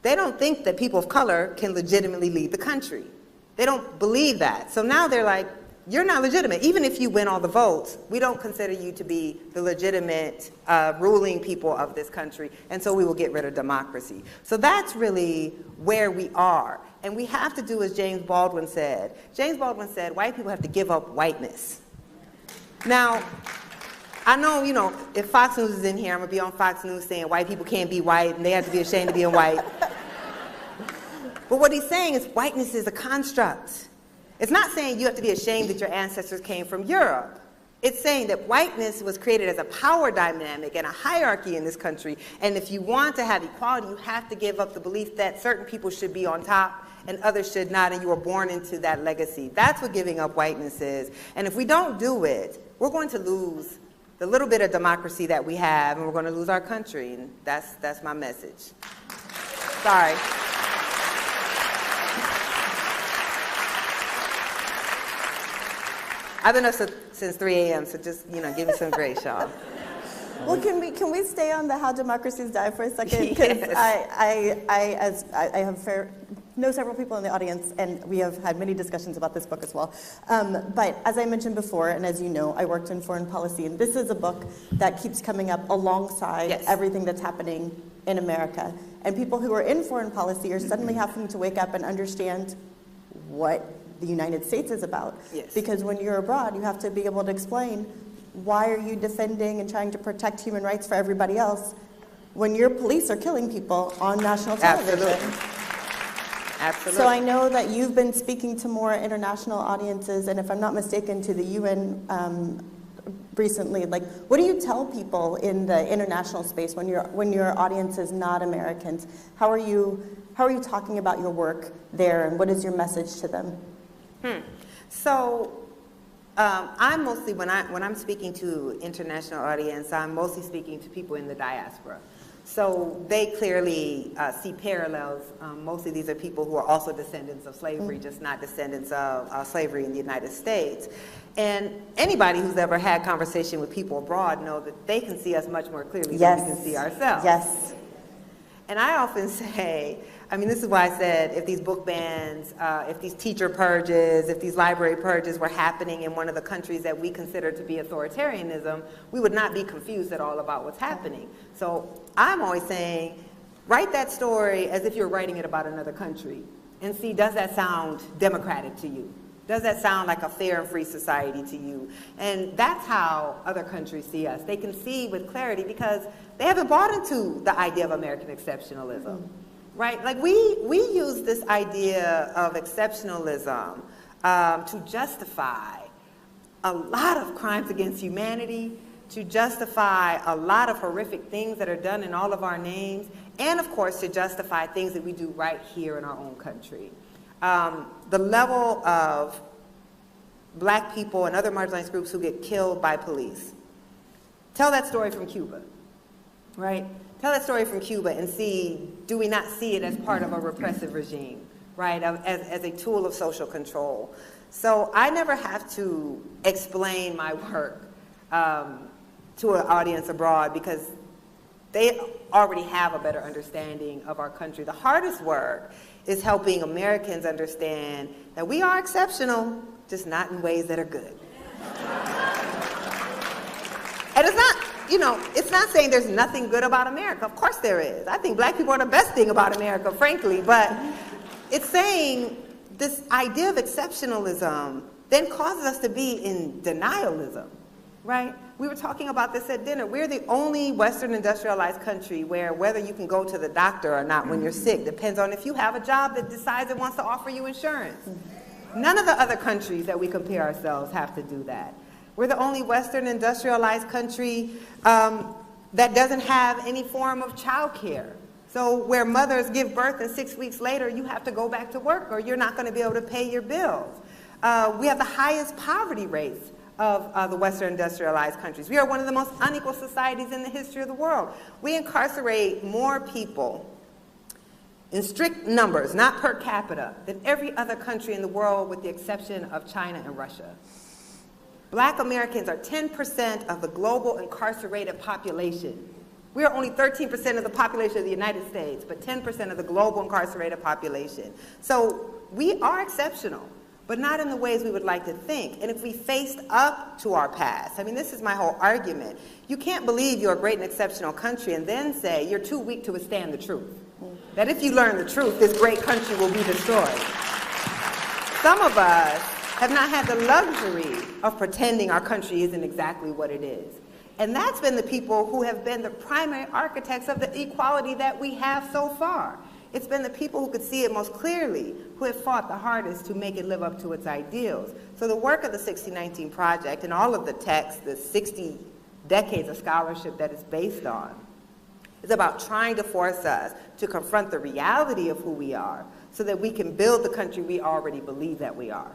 they don't think that people of color can legitimately lead the country. They don't believe that. So now they're like, you're not legitimate. Even if you win all the votes, we don't consider you to be the legitimate ruling people of this country, and so we will get rid of democracy. So that's really where we are. And we have to do as James Baldwin said. James Baldwin said, white people have to give up whiteness. Now, I know, you know, if Fox News is in here, I'm going to be on Fox News saying white people can't be white and they have to be ashamed of being white. But what he's saying is whiteness is a construct. It's not saying you have to be ashamed that your ancestors came from Europe. It's saying that whiteness was created as a power dynamic and a hierarchy in this country. And if you want to have equality, you have to give up the belief that certain people should be on top and others should not, and you were born into that legacy. That's what giving up whiteness is. And if we don't do it, we're going to lose the little bit of democracy that we have, and we're going to lose our country. And that's my message. Sorry. I've been up since 3 a.m., so just, give me some grace, y'all. Well, can we stay on the how democracies die for a second? Because Yes. I know several people in the audience, and we have had many discussions about this book as well. But as I mentioned before, and as you know, I worked in foreign policy, and this is a book that keeps coming up alongside Yes. everything that's happening in America. And people who are in foreign policy are suddenly having to wake up and understand what the United States is about. Yes. Because when you're abroad, you have to be able to explain, why are you defending and trying to protect human rights for everybody else when your police are killing people on national television? Absolutely. So I know that you've been speaking to more international audiences, and if I'm not mistaken, to the UN recently. Like, what do you tell people in the international space when your audience is not Americans? How are you talking about your work there, and what is your message to them? So I'm mostly, when I'm speaking to international audience, I'm mostly speaking to people in the diaspora. So they clearly see parallels. Mostly these are people who are also descendants of slavery, just not descendants of slavery in the United States. And anybody who's ever had conversation with people abroad know that they can see us much more clearly than we can see ourselves. Yes. And I often say, this is why I said if these book bans, if these teacher purges, if these library purges were happening in one of the countries that we consider to be authoritarianism, we would not be confused at all about what's happening. So I'm always saying, write that story as if you're writing it about another country and see, does that sound democratic to you? Does that sound like a fair and free society to you? And that's how other countries see us. They can see with clarity because they haven't bought into the idea of American exceptionalism. Right? Like we use this idea of exceptionalism to justify a lot of crimes against humanity, to justify a lot of horrific things that are done in all of our names, and of course to justify things that we do right here in our own country. The level of black people and other marginalized groups who get killed by police. Tell that story from Cuba, right? Tell that story from Cuba and see, do we not see it as part of a repressive regime, right, as a tool of social control? So I never have to explain my work to an audience abroad because they already have a better understanding of our country. The hardest work is helping Americans understand that we are exceptional, just not in ways that are good. And it's not, it's not saying there's nothing good about America. Of course there is. I think black people are the best thing about America, frankly. But it's saying this idea of exceptionalism then causes us to be in denialism, right? We were talking about this at dinner. We're the only Western industrialized country where whether you can go to the doctor or not when you're sick depends on if you have a job that decides it wants to offer you insurance. None of the other countries that we compare ourselves have to do that. We're the only Western industrialized country that doesn't have any form of child care. So where mothers give birth and 6 weeks later, you have to go back to work or you're not going to be able to pay your bills. We have the highest poverty rates of the Western industrialized countries. We are one of the most unequal societies in the history of the world. We incarcerate more people in strict numbers, not per capita, than every other country in the world with the exception of China and Russia. Black Americans are 10% of the global incarcerated population. We are only 13% of the population of the United States, but 10% of the global incarcerated population. So we are exceptional, but not in the ways we would like to think. And if we faced up to our past, this is my whole argument. You can't believe you're a great and exceptional country and then say you're too weak to withstand the truth. That if you learn the truth, this great country will be destroyed. Some of us have not had the luxury of pretending our country isn't exactly what it is. And that's been the people who have been the primary architects of the equality that we have so far. It's been the people who could see it most clearly, who have fought the hardest to make it live up to its ideals. So the work of the 1619 Project and all of the texts, the 60 decades of scholarship that it's based on, is about trying to force us to confront the reality of who we are, so that we can build the country we already believe that we are.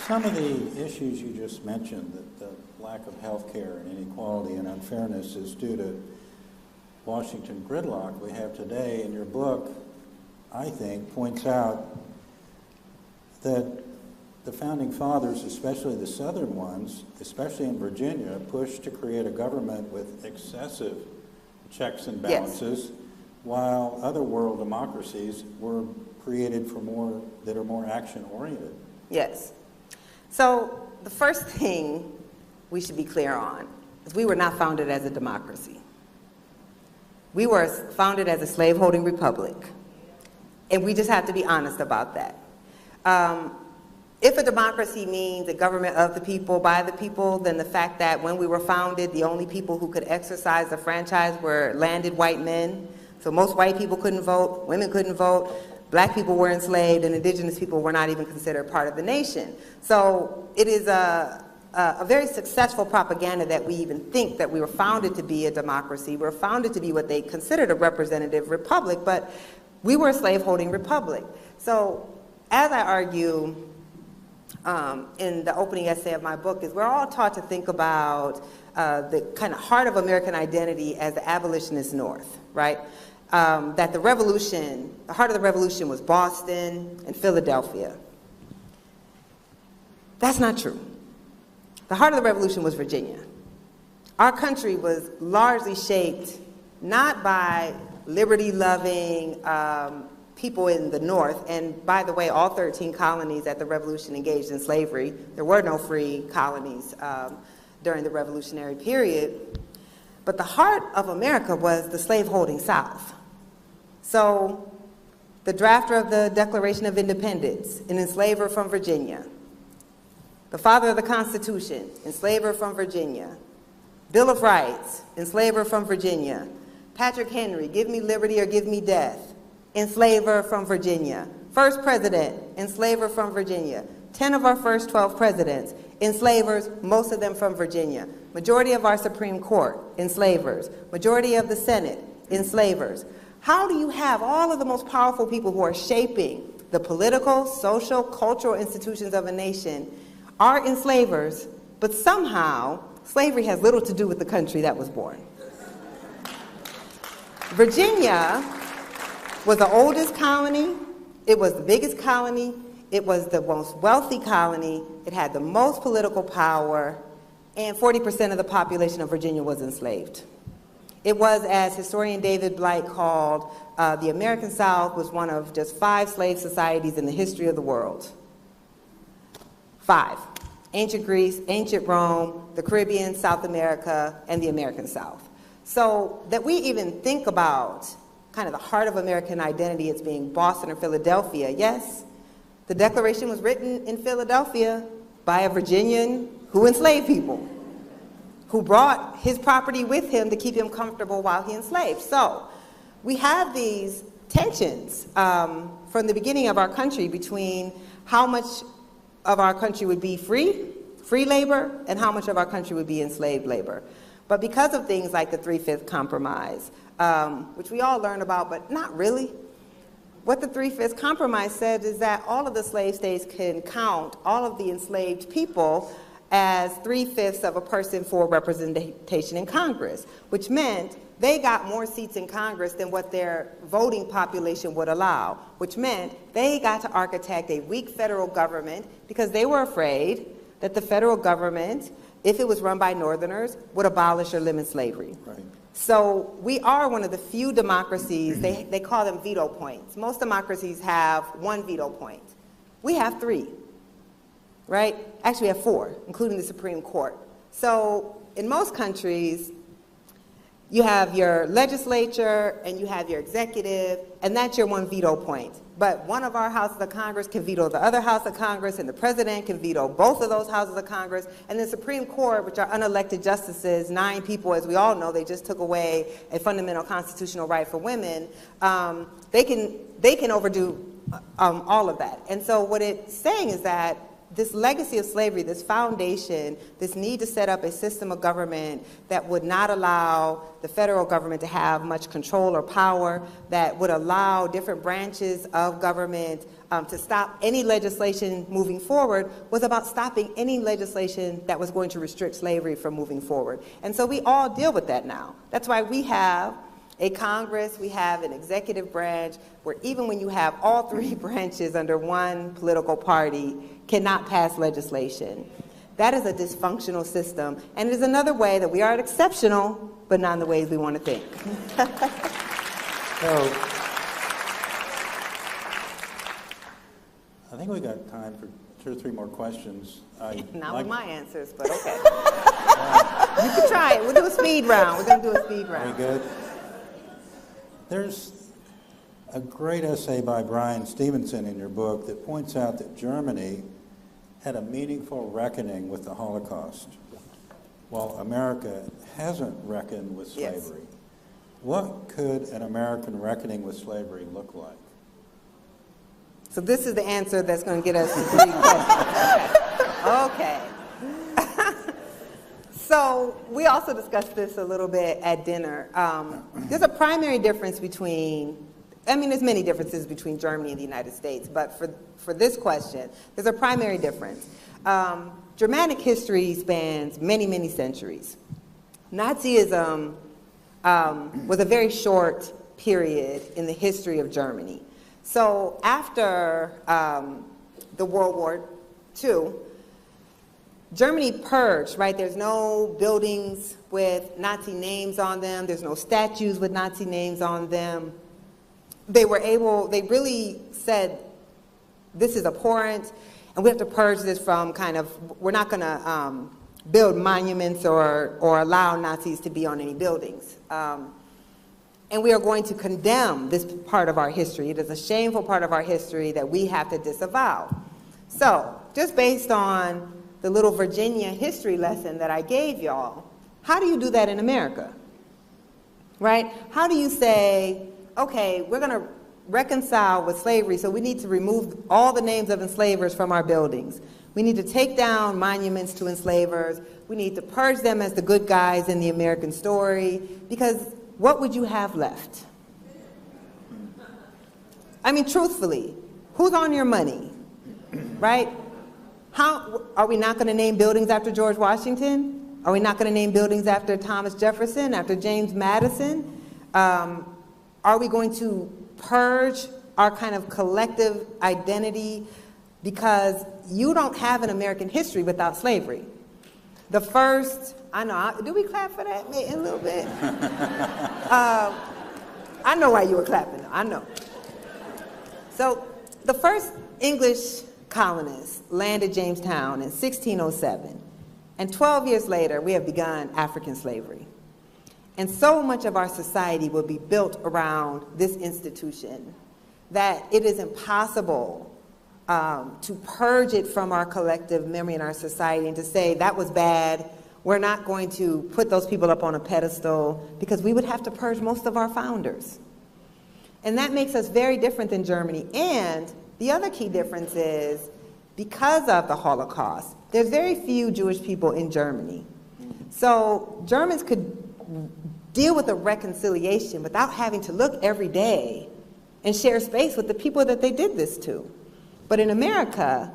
Some of the issues you just mentioned, that the lack of health care and inequality and unfairness is due to Washington gridlock we have today, in your book, I think, points out that the founding fathers, especially the southern ones, especially in Virginia, pushed to create a government with excessive checks and balances, while other world democracies were created for more, that are more action-oriented. Yes. So the first thing we should be clear on is we were not founded as a democracy. We were founded as a slaveholding republic, and we just have to be honest about that. If a democracy means a government of the people, by the people, then the fact that when we were founded, the only people who could exercise the franchise were landed white men. So most white people couldn't vote, women couldn't vote, black people were enslaved, and indigenous people were not even considered part of the nation. So it is a very successful propaganda that we even think that we were founded to be a democracy. We were founded to be what they considered a representative republic, but we were a slaveholding republic. So as I argue in the opening essay of my book, is we're all taught to think about the kind of heart of American identity as the abolitionist North, right? That the revolution, the heart of the revolution was Boston and Philadelphia. That's not true. The heart of the revolution was Virginia. Our country was largely shaped not by liberty-loving people in the North, and by the way, all 13 colonies at the Revolution engaged in slavery. There were no free colonies during the Revolutionary period. But the heart of America was the slaveholding South. So the drafter of the Declaration of Independence, an enslaver from Virginia. The father of the Constitution, enslaver from Virginia. Bill of Rights, enslaver from Virginia. Patrick Henry, give me liberty or give me death, enslaver from Virginia. First president, enslaver from Virginia. 10 of our first 12 presidents, enslavers, most of them from Virginia. Majority of our Supreme Court, enslavers. Majority of the Senate, enslavers. How do you have all of the most powerful people who are shaping the political, social, cultural institutions of a nation are enslavers, but somehow slavery has little to do with the country that was born? Virginia was the oldest colony, it was the biggest colony, it was the most wealthy colony, it had the most political power, and 40% of the population of Virginia was enslaved. It was, as historian David Blight called, the American South was one of just 5 slave societies in the history of the world. 5. Ancient Greece, ancient Rome, the Caribbean, South America, and the American South. So that we even think about kind of the heart of American identity as being Boston or Philadelphia, yes, the Declaration was written in Philadelphia by a Virginian who enslaved people, who brought his property with him to keep him comfortable while he enslaved. So we have these tensions from the beginning of our country between how much of our country would be free labor, and how much of our country would be enslaved labor. But because of things like the 3-5 Compromise, which we all learn about, but not really, what the 3-5 Compromise said is that all of the slave states can count all of the enslaved people as 3/5 of a person for representation in Congress, which meant they got more seats in Congress than what their voting population would allow, which meant they got to architect a weak federal government because they were afraid that the federal government, if it was run by Northerners, would abolish or limit slavery. Right. So we are one of the few democracies, they call them veto points. Most democracies have 1 veto point. We have 3, right? Actually, we have 4, including the Supreme Court. So in most countries, you have your legislature and you have your executive, and that's your 1 veto point. But one of our houses of Congress can veto the other house of Congress, and the president can veto both of those houses of Congress. And the Supreme Court, which are unelected justices, 9 people, as we all know, they just took away a fundamental constitutional right for women. They can overdo all of that. And so what it's saying is that this legacy of slavery, this foundation, this need to set up a system of government that would not allow the federal government to have much control or power, that would allow different branches of government to stop any legislation moving forward, was about stopping any legislation that was going to restrict slavery from moving forward. And so we all deal with that now. That's why we have a Congress, we have an executive branch, where even when you have all three branches under one political party, cannot pass legislation. That is a dysfunctional system, and it is another way that we are exceptional, but not in the ways we want to think. So, I think we got time for 2 or 3 more questions. Not with my answers, but okay. You can try it. We'll do a speed round. We're going to do a speed round. Very good. There's a great essay by Brian Stevenson in your book that points out that Germany had a meaningful reckoning with the Holocaust, while America hasn't reckoned with slavery. Yes. What could an American reckoning with slavery look like? So this is the answer that's going to get us 3 questions. Okay. So we also discussed this a little bit at dinner. There's a primary difference between, there's many differences between Germany and the United States, but for this question, there's a primary difference. Germanic history spans many, many centuries. Nazism was a very short period in the history of Germany. So after the World War II, Germany purged, right? There's no buildings with Nazi names on them. There's no statues with Nazi names on them. They really said, this is abhorrent, and we have to purge this from we're not going to build monuments or allow Nazis to be on any buildings. And we are going to condemn this part of our history. It is a shameful part of our history that we have to disavow. So, just based on the little Virginia history lesson that I gave y'all, how do you do that in America? Right? How do you say, okay, we're going to reconcile with slavery, so we need to remove all the names of enslavers from our buildings. We need to take down monuments to enslavers. We need to purge them as the good guys in the American story, because what would you have left? Truthfully, who's on your money, right? How are we not going to name buildings after George Washington? Are we not going to name buildings after Thomas Jefferson, after James Madison? Are we going to purge our kind of collective identity? Because you don't have an American history without slavery. The first, do we clap for that? A little bit. I know why you were clapping, I know. So the first English colonists landed Jamestown in 1607, and 12 years later, we have begun African slavery. And so much of our society will be built around this institution that it is impossible to purge it from our collective memory in our society and to say that was bad. We're not going to put those people up on a pedestal, because we would have to purge most of our founders. And that makes us very different than Germany. And the other key difference is, because of the Holocaust, there's very few Jewish people in Germany. So Germans could deal with a reconciliation without having to look every day and share space with the people that they did this to. But in America,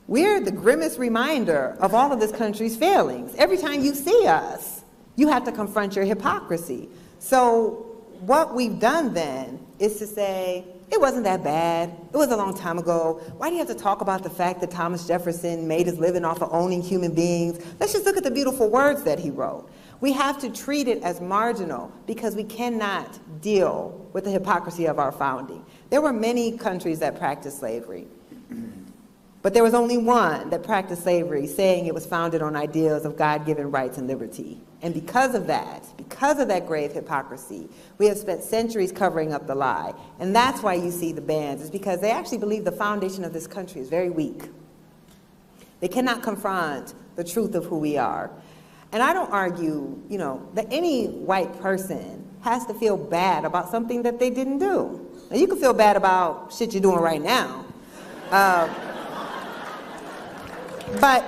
we're the grimmest reminder of all of this country's failings. Every time you see us, you have to confront your hypocrisy. So what we've done then is to say, it wasn't that bad. It was a long time ago. Why do you have to talk about the fact that Thomas Jefferson made his living off of owning human beings? Let's just look at the beautiful words that he wrote. We have to treat it as marginal, because we cannot deal with the hypocrisy of our founding. There were many countries that practiced slavery, but there was only one that practiced slavery saying it was founded on ideals of God-given rights and liberty. And because of that grave hypocrisy, we have spent centuries covering up the lie. And that's why you see the bans, is because they actually believe the foundation of this country is very weak. They cannot confront the truth of who we are. And I don't argue, that any white person has to feel bad about something that they didn't do. Now, you can feel bad about shit you're doing right now. But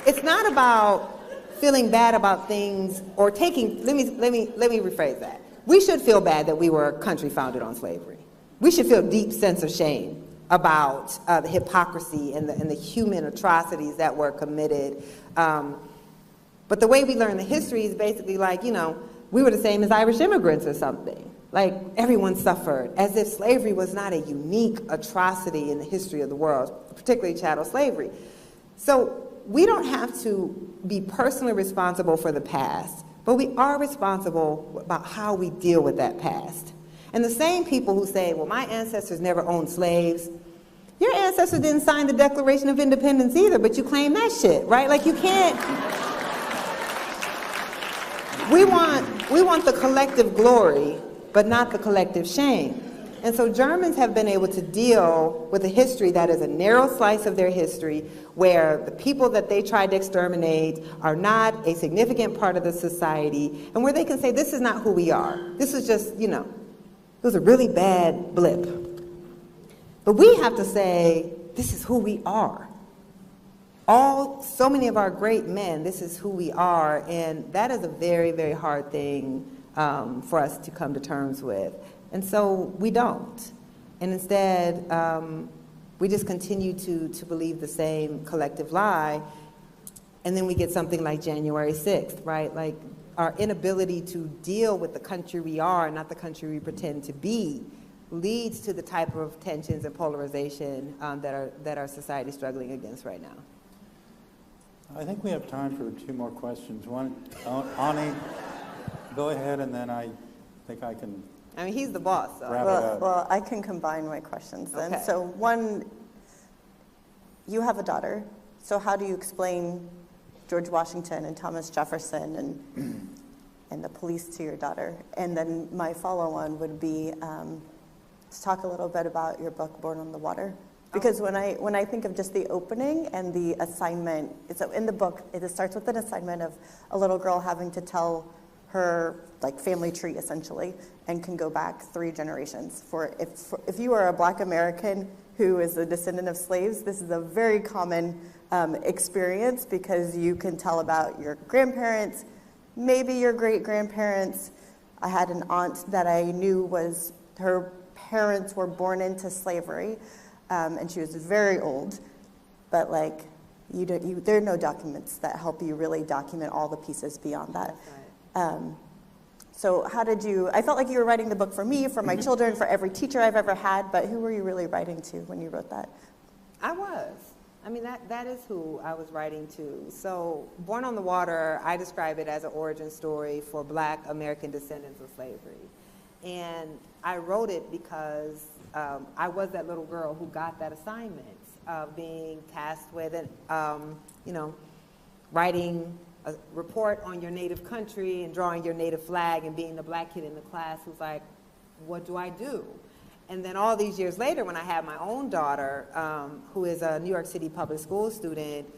it's not about feeling bad about things or taking, let me rephrase that. We should feel bad that we were a country founded on slavery. We should feel deep sense of shame about the hypocrisy and the human atrocities that were committed. But the way we learn the history is basically like, you know, we were the same as Irish immigrants or something. Like, everyone suffered, as if slavery was not a unique atrocity in the history of the world, particularly chattel slavery. So we don't have to be personally responsible for the past, but we are responsible about how we deal with that past. And the same people who say, well, my ancestors never owned slaves, your ancestors didn't sign the Declaration of Independence either, but you claim that shit, right? Like, you can't. We want the collective glory, but not the collective shame. And so Germans have been able to deal with a history that is a narrow slice of their history, where the people that they tried to exterminate are not a significant part of the society, and where they can say, this is not who we are. This is just, you know, it was a really bad blip. But we have to say, this is who we are. So many of our great men, this is who we are, and that is a very, very hard thing for us to come to terms with. And so we don't. And instead, we just continue to believe the same collective lie, and then we get something like January 6th, right? Like, our inability to deal with the country we are, not the country we pretend to be, leads to the type of tensions and polarization that our society is struggling against right now. I think we have time for 2 more questions. One, Ani, go ahead, and then I think I can. I mean, he's the boss. So. Wrap it up. Well, I can combine my questions then. Okay. So one, you have a daughter. So how do you explain George Washington and Thomas Jefferson and the police to your daughter? And then my follow-on would be to talk a little bit about your book, Born on the Water. Because when I think of just the opening and the assignment, so in the book, it starts with an assignment of a little girl having to tell her family tree essentially, and can go back 3 generations. If you are a Black American who is a descendant of slaves, this is a very common experience, because you can tell about your grandparents, maybe your great-grandparents. I had an aunt that I knew her parents were born into slavery. And she was very old, but there are no documents that help you really document all the pieces beyond that. Right. So how did you, I felt like you were writing the book for me, for my children, for every teacher I've ever had, but who were you really writing to when you wrote that? I was. I mean, that is who I was writing to. So Born on the Water, I describe it as an origin story for Black American descendants of slavery. And I wrote it because I was that little girl who got that assignment of being tasked with, writing a report on your native country and drawing your native flag, and being the Black kid in the class who's like, what do I do? And then all these years later, when I had my own daughter, who is a New York City public school student,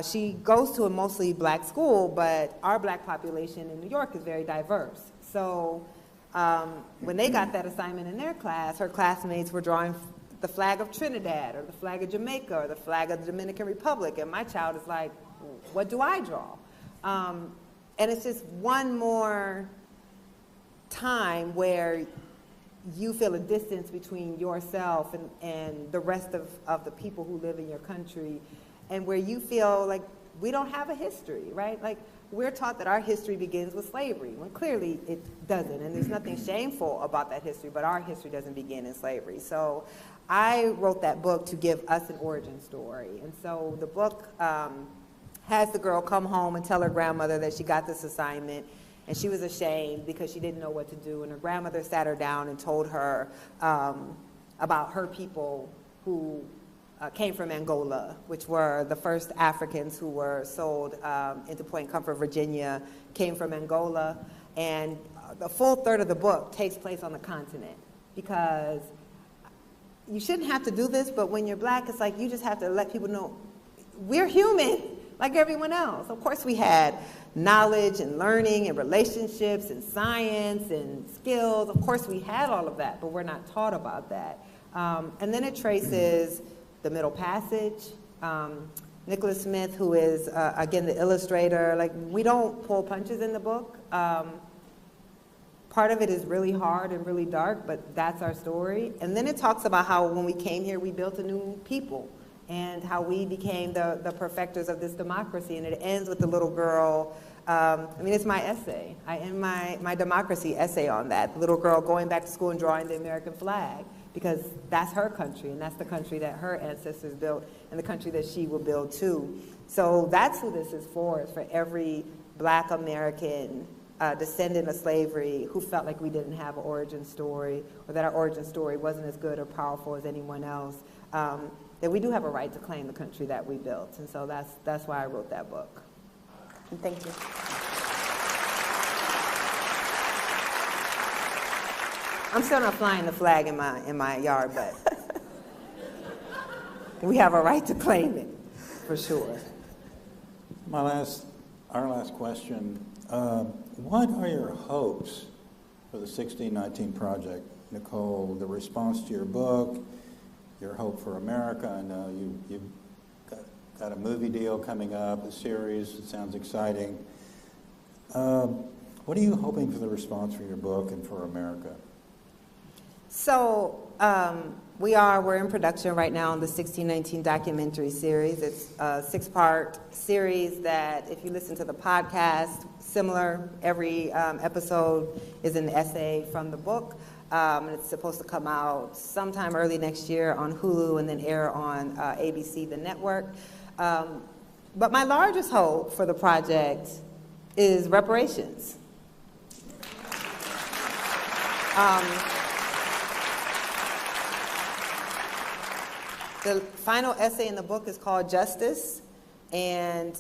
she goes to a mostly Black school, but our Black population in New York is very diverse. So when they got that assignment in their class, her classmates were drawing the flag of Trinidad or the flag of Jamaica or the flag of the Dominican Republic, and my child is like, what do I draw? And it's just one more time where you feel a distance between yourself and the rest of the people who live in your country, and where you feel like we don't have a history, right? Like, we're taught that our history begins with slavery, when clearly it doesn't, and there's nothing shameful about that history, but our history doesn't begin in slavery. So I wrote that book to give us an origin story. And so the book has the girl come home and tell her grandmother that she got this assignment, and she was ashamed because she didn't know what to do, and her grandmother sat her down and told her about her people who came from Angola, which were the first Africans who were sold into Point Comfort, Virginia, came from Angola. And the full third of the book takes place on the continent, because you shouldn't have to do this, but when you're Black, it's like you just have to let people know we're human like everyone else. Of course we had knowledge and learning and relationships and science and skills. Of course we had all of that, but we're not taught about that. And then it traces the Middle Passage, Nicholas Smith, who is, again, the illustrator. Like, we don't pull punches in the book. Part of it is really hard and really dark, but that's our story. And then it talks about how when we came here, we built a new people and how we became the perfecters of this democracy. And it ends with the little girl. I mean, it's my essay. I end my democracy essay on that. The little girl going back to school and drawing the American flag, because that's her country, and that's the country that her ancestors built, and the country that she will build too. So that's who this is for. It's for every Black American descendant of slavery who felt like we didn't have an origin story, or that our origin story wasn't as good or powerful as anyone else, that we do have a right to claim the country that we built. And so that's why I wrote that book. And thank you. I'm still not flying the flag in my yard, but we have a right to claim it, for sure. Our last question. What are your hopes for the 1619 Project, Nicole? The response to your book, your hope for America. I know you've got a movie deal coming up, a series. It sounds exciting. What are you hoping for the response for your book and for America? So we're in production right now on the 1619 documentary series. It's a 6-part series that, if you listen to the podcast, similar, every episode is an essay from the book. And it's supposed to come out sometime early next year on Hulu and then air on ABC, the network. But my largest hope for the project is reparations. The final essay in the book is called Justice, and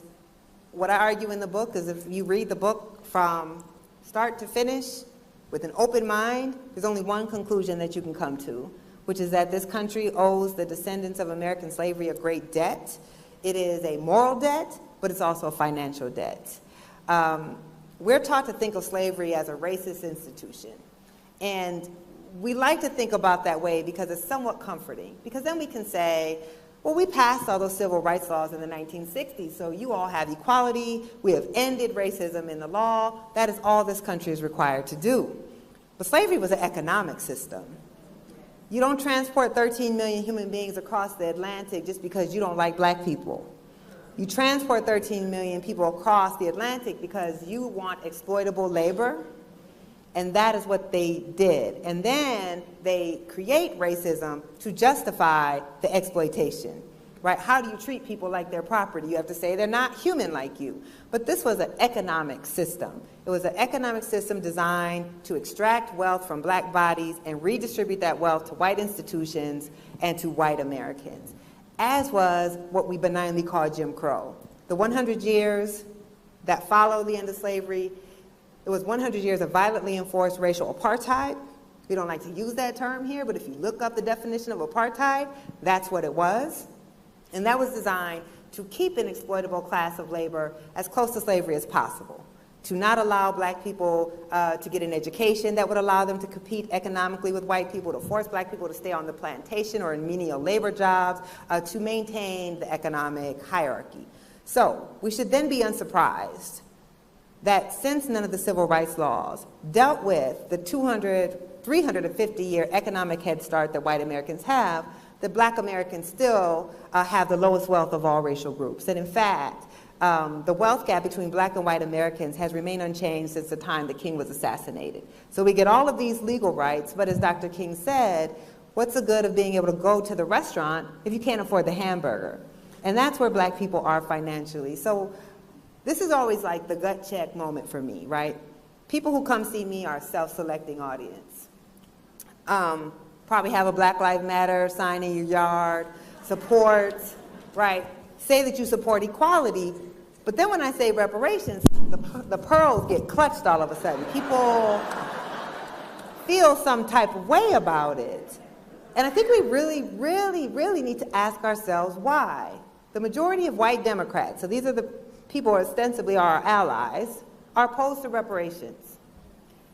what I argue in the book is if you read the book from start to finish with an open mind, there's only one conclusion that you can come to, which is that this country owes the descendants of American slavery a great debt. It is a moral debt, but it's also a financial debt. We're taught to think of slavery as a racist institution, and we like to think about that way because it's somewhat comforting, because then we can say, well, we passed all those civil rights laws in the 1960s, so you all have equality, we have ended racism in the law, that is all this country is required to do. But slavery was an economic system. You don't transport 13 million human beings across the Atlantic just because you don't like black people. You transport 13 million people across the Atlantic because you want exploitable labor. And that is what they did. And then they create racism to justify the exploitation, right? How do you treat people like their property? You have to say they're not human like you. But this was an economic system. It was an economic system designed to extract wealth from black bodies and redistribute that wealth to white institutions and to white Americans, as was what we benignly call Jim Crow. The 100 years that followed the end of slavery, it was 100 years of violently enforced racial apartheid. We don't like to use that term here, but if you look up the definition of apartheid, that's what it was. And that was designed to keep an exploitable class of labor as close to slavery as possible, to not allow black people to get an education that would allow them to compete economically with white people, to force black people to stay on the plantation or in menial labor jobs, to maintain the economic hierarchy. So we should then be unsurprised that since none of the civil rights laws dealt with the 350-year economic head start that white Americans have, that black Americans still have the lowest wealth of all racial groups. And in fact, the wealth gap between black and white Americans has remained unchanged since the time that King was assassinated. So we get all of these legal rights, but as Dr. King said, what's the good of being able to go to the restaurant if you can't afford the hamburger? And that's where black people are financially. So this is always like the gut check moment for me, right? People who come see me are a self-selecting audience. Probably have a Black Lives Matter sign in your yard, support, right? Say that you support equality, but then when I say reparations, the pearls get clutched all of a sudden. People feel some type of way about it. And I think we really, really, really need to ask ourselves why. The majority of white Democrats, so these are the people who ostensibly are our allies, are opposed to reparations.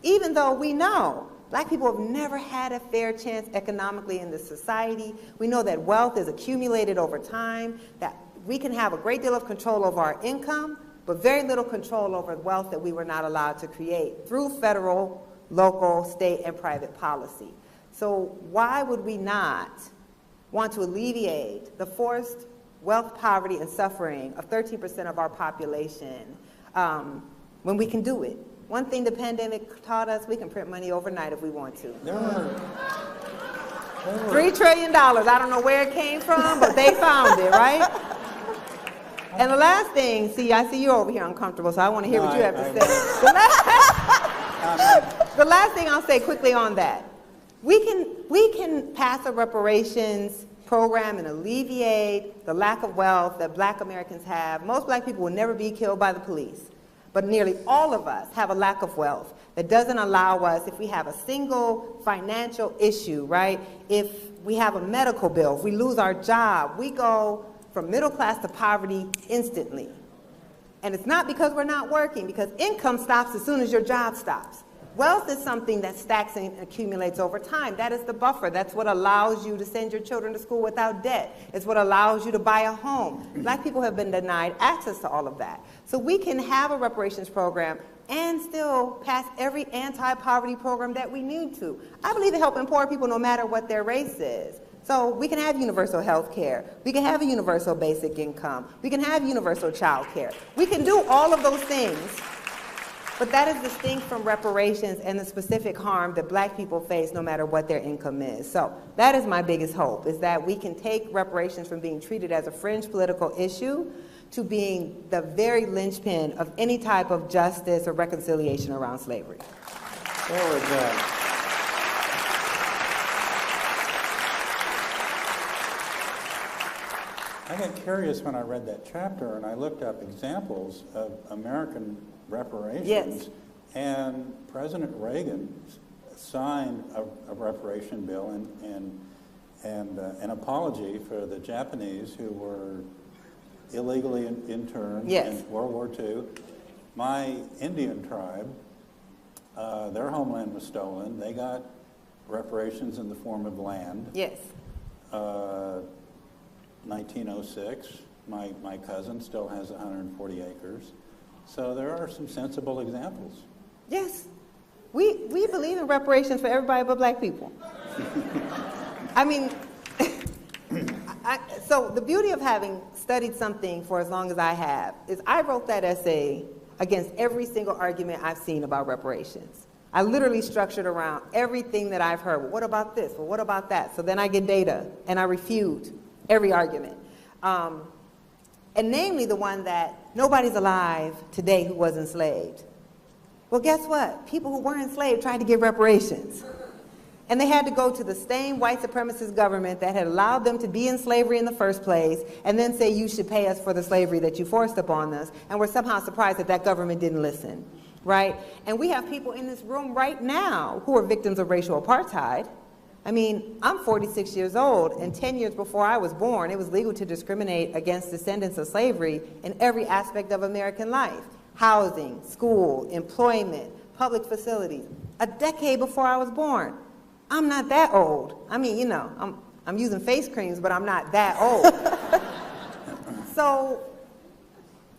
Even though we know black people have never had a fair chance economically in this society. We know that wealth is accumulated over time, that we can have a great deal of control over our income, but very little control over wealth that we were not allowed to create through federal, local, state, and private policy. So why would we not want to alleviate the forced wealth, poverty, and suffering of 13% of our population when we can do it? One thing the pandemic taught us, we can print money overnight if we want to. $3 trillion, I don't know where it came from, but they found it, right? And the last thing, see, I see you over here uncomfortable, so I want to hear what you have to say. The last thing I'll say quickly on that, we can pass a reparations program and alleviate the lack of wealth that black Americans have. Most black people will never be killed by the police, but nearly all of us have a lack of wealth that doesn't allow us, if we have a single financial issue, right? If we have a medical bill, if we lose our job, we go from middle class to poverty instantly. And it's not because we're not working, because income stops as soon as your job stops. Wealth is something that stacks and accumulates over time. That is the buffer. That's what allows you to send your children to school without debt. It's what allows you to buy a home. Black people have been denied access to all of that. So we can have a reparations program and still pass every anti-poverty program that we need to. I believe in helping poor people no matter what their race is. So we can have universal health care. We can have a universal basic income. We can have universal child care. We can do all of those things. But that is distinct from reparations and the specific harm that black people face no matter what their income is. So that is my biggest hope, is that we can take reparations from being treated as a fringe political issue to being the very linchpin of any type of justice or reconciliation around slavery. Forward, I got curious when I read that chapter and I looked up examples of American reparations. Yes. And President Reagan signed a reparation bill and an apology for the Japanese who were illegally interned Yes. in World War II. My Indian tribe, their homeland was stolen. They got reparations in the form of land. Yes. 1906, my cousin still has 140 acres. So there are some sensible examples. Yes. We believe in reparations for everybody but black people. I mean, so the beauty of having studied something for as long as I have is I wrote that essay against every single argument I've seen about reparations. I literally structured around everything that I've heard. Well, what about this? Well, what about that? So then I get data and I refute every argument. And namely the one that nobody's alive today who was enslaved. Well, guess what? People who were enslaved tried to get reparations. And they had to go to the same white supremacist government that had allowed them to be in slavery in the first place and then say, you should pay us for the slavery that you forced upon us. And we're somehow surprised that that government didn't listen, right? And we have people in this room right now who are victims of racial apartheid. I mean, I'm 46 years old, and 10 years before I was born, it was legal to discriminate against descendants of slavery in every aspect of American life. Housing, school, employment, public facilities. A decade before I was born. I'm not that old. I mean, you know, I'm using face creams, but I'm not that old. So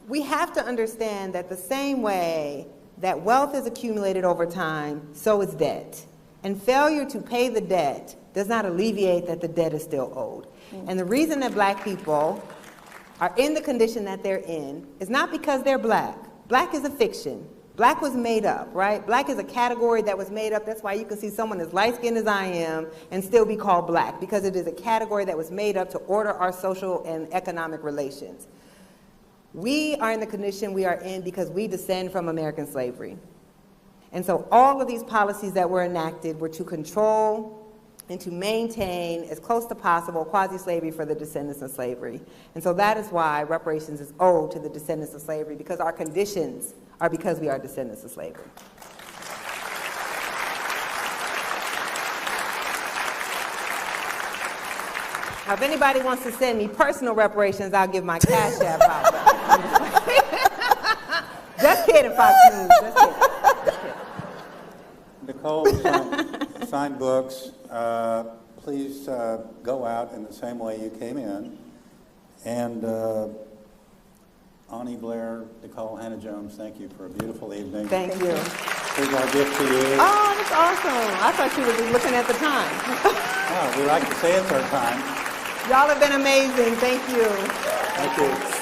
we have to understand that the same way that wealth is accumulated over time, so is debt. And failure to pay the debt does not alleviate that the debt is still owed. And the reason that black people are in the condition that they're in is not because they're black. Black is a fiction. Black was made up, right? Black is a category that was made up. That's why you can see someone as light-skinned as I am and still be called black, because it is a category that was made up to order our social and economic relations. We are in the condition we are in because we descend from American slavery. And so all of these policies that were enacted were to control and to maintain as close to possible quasi-slavery for the descendants of slavery. And so that is why reparations is owed to the descendants of slavery, because our conditions are because we are descendants of slavery. Now, if anybody wants to send me personal reparations, I'll give my Cash App out. Just kidding, Fox News. Just kidding. Nicole signed books. Please go out in the same way you came in And Ani Blair, Nicole, Hannah Jones, thank you for a beautiful evening. Thank you. Here's our gift to you. Oh, that's awesome. I thought you were just looking at the time. Oh, we like to say it's our time. Y'all have been amazing. Thank you. Thank you.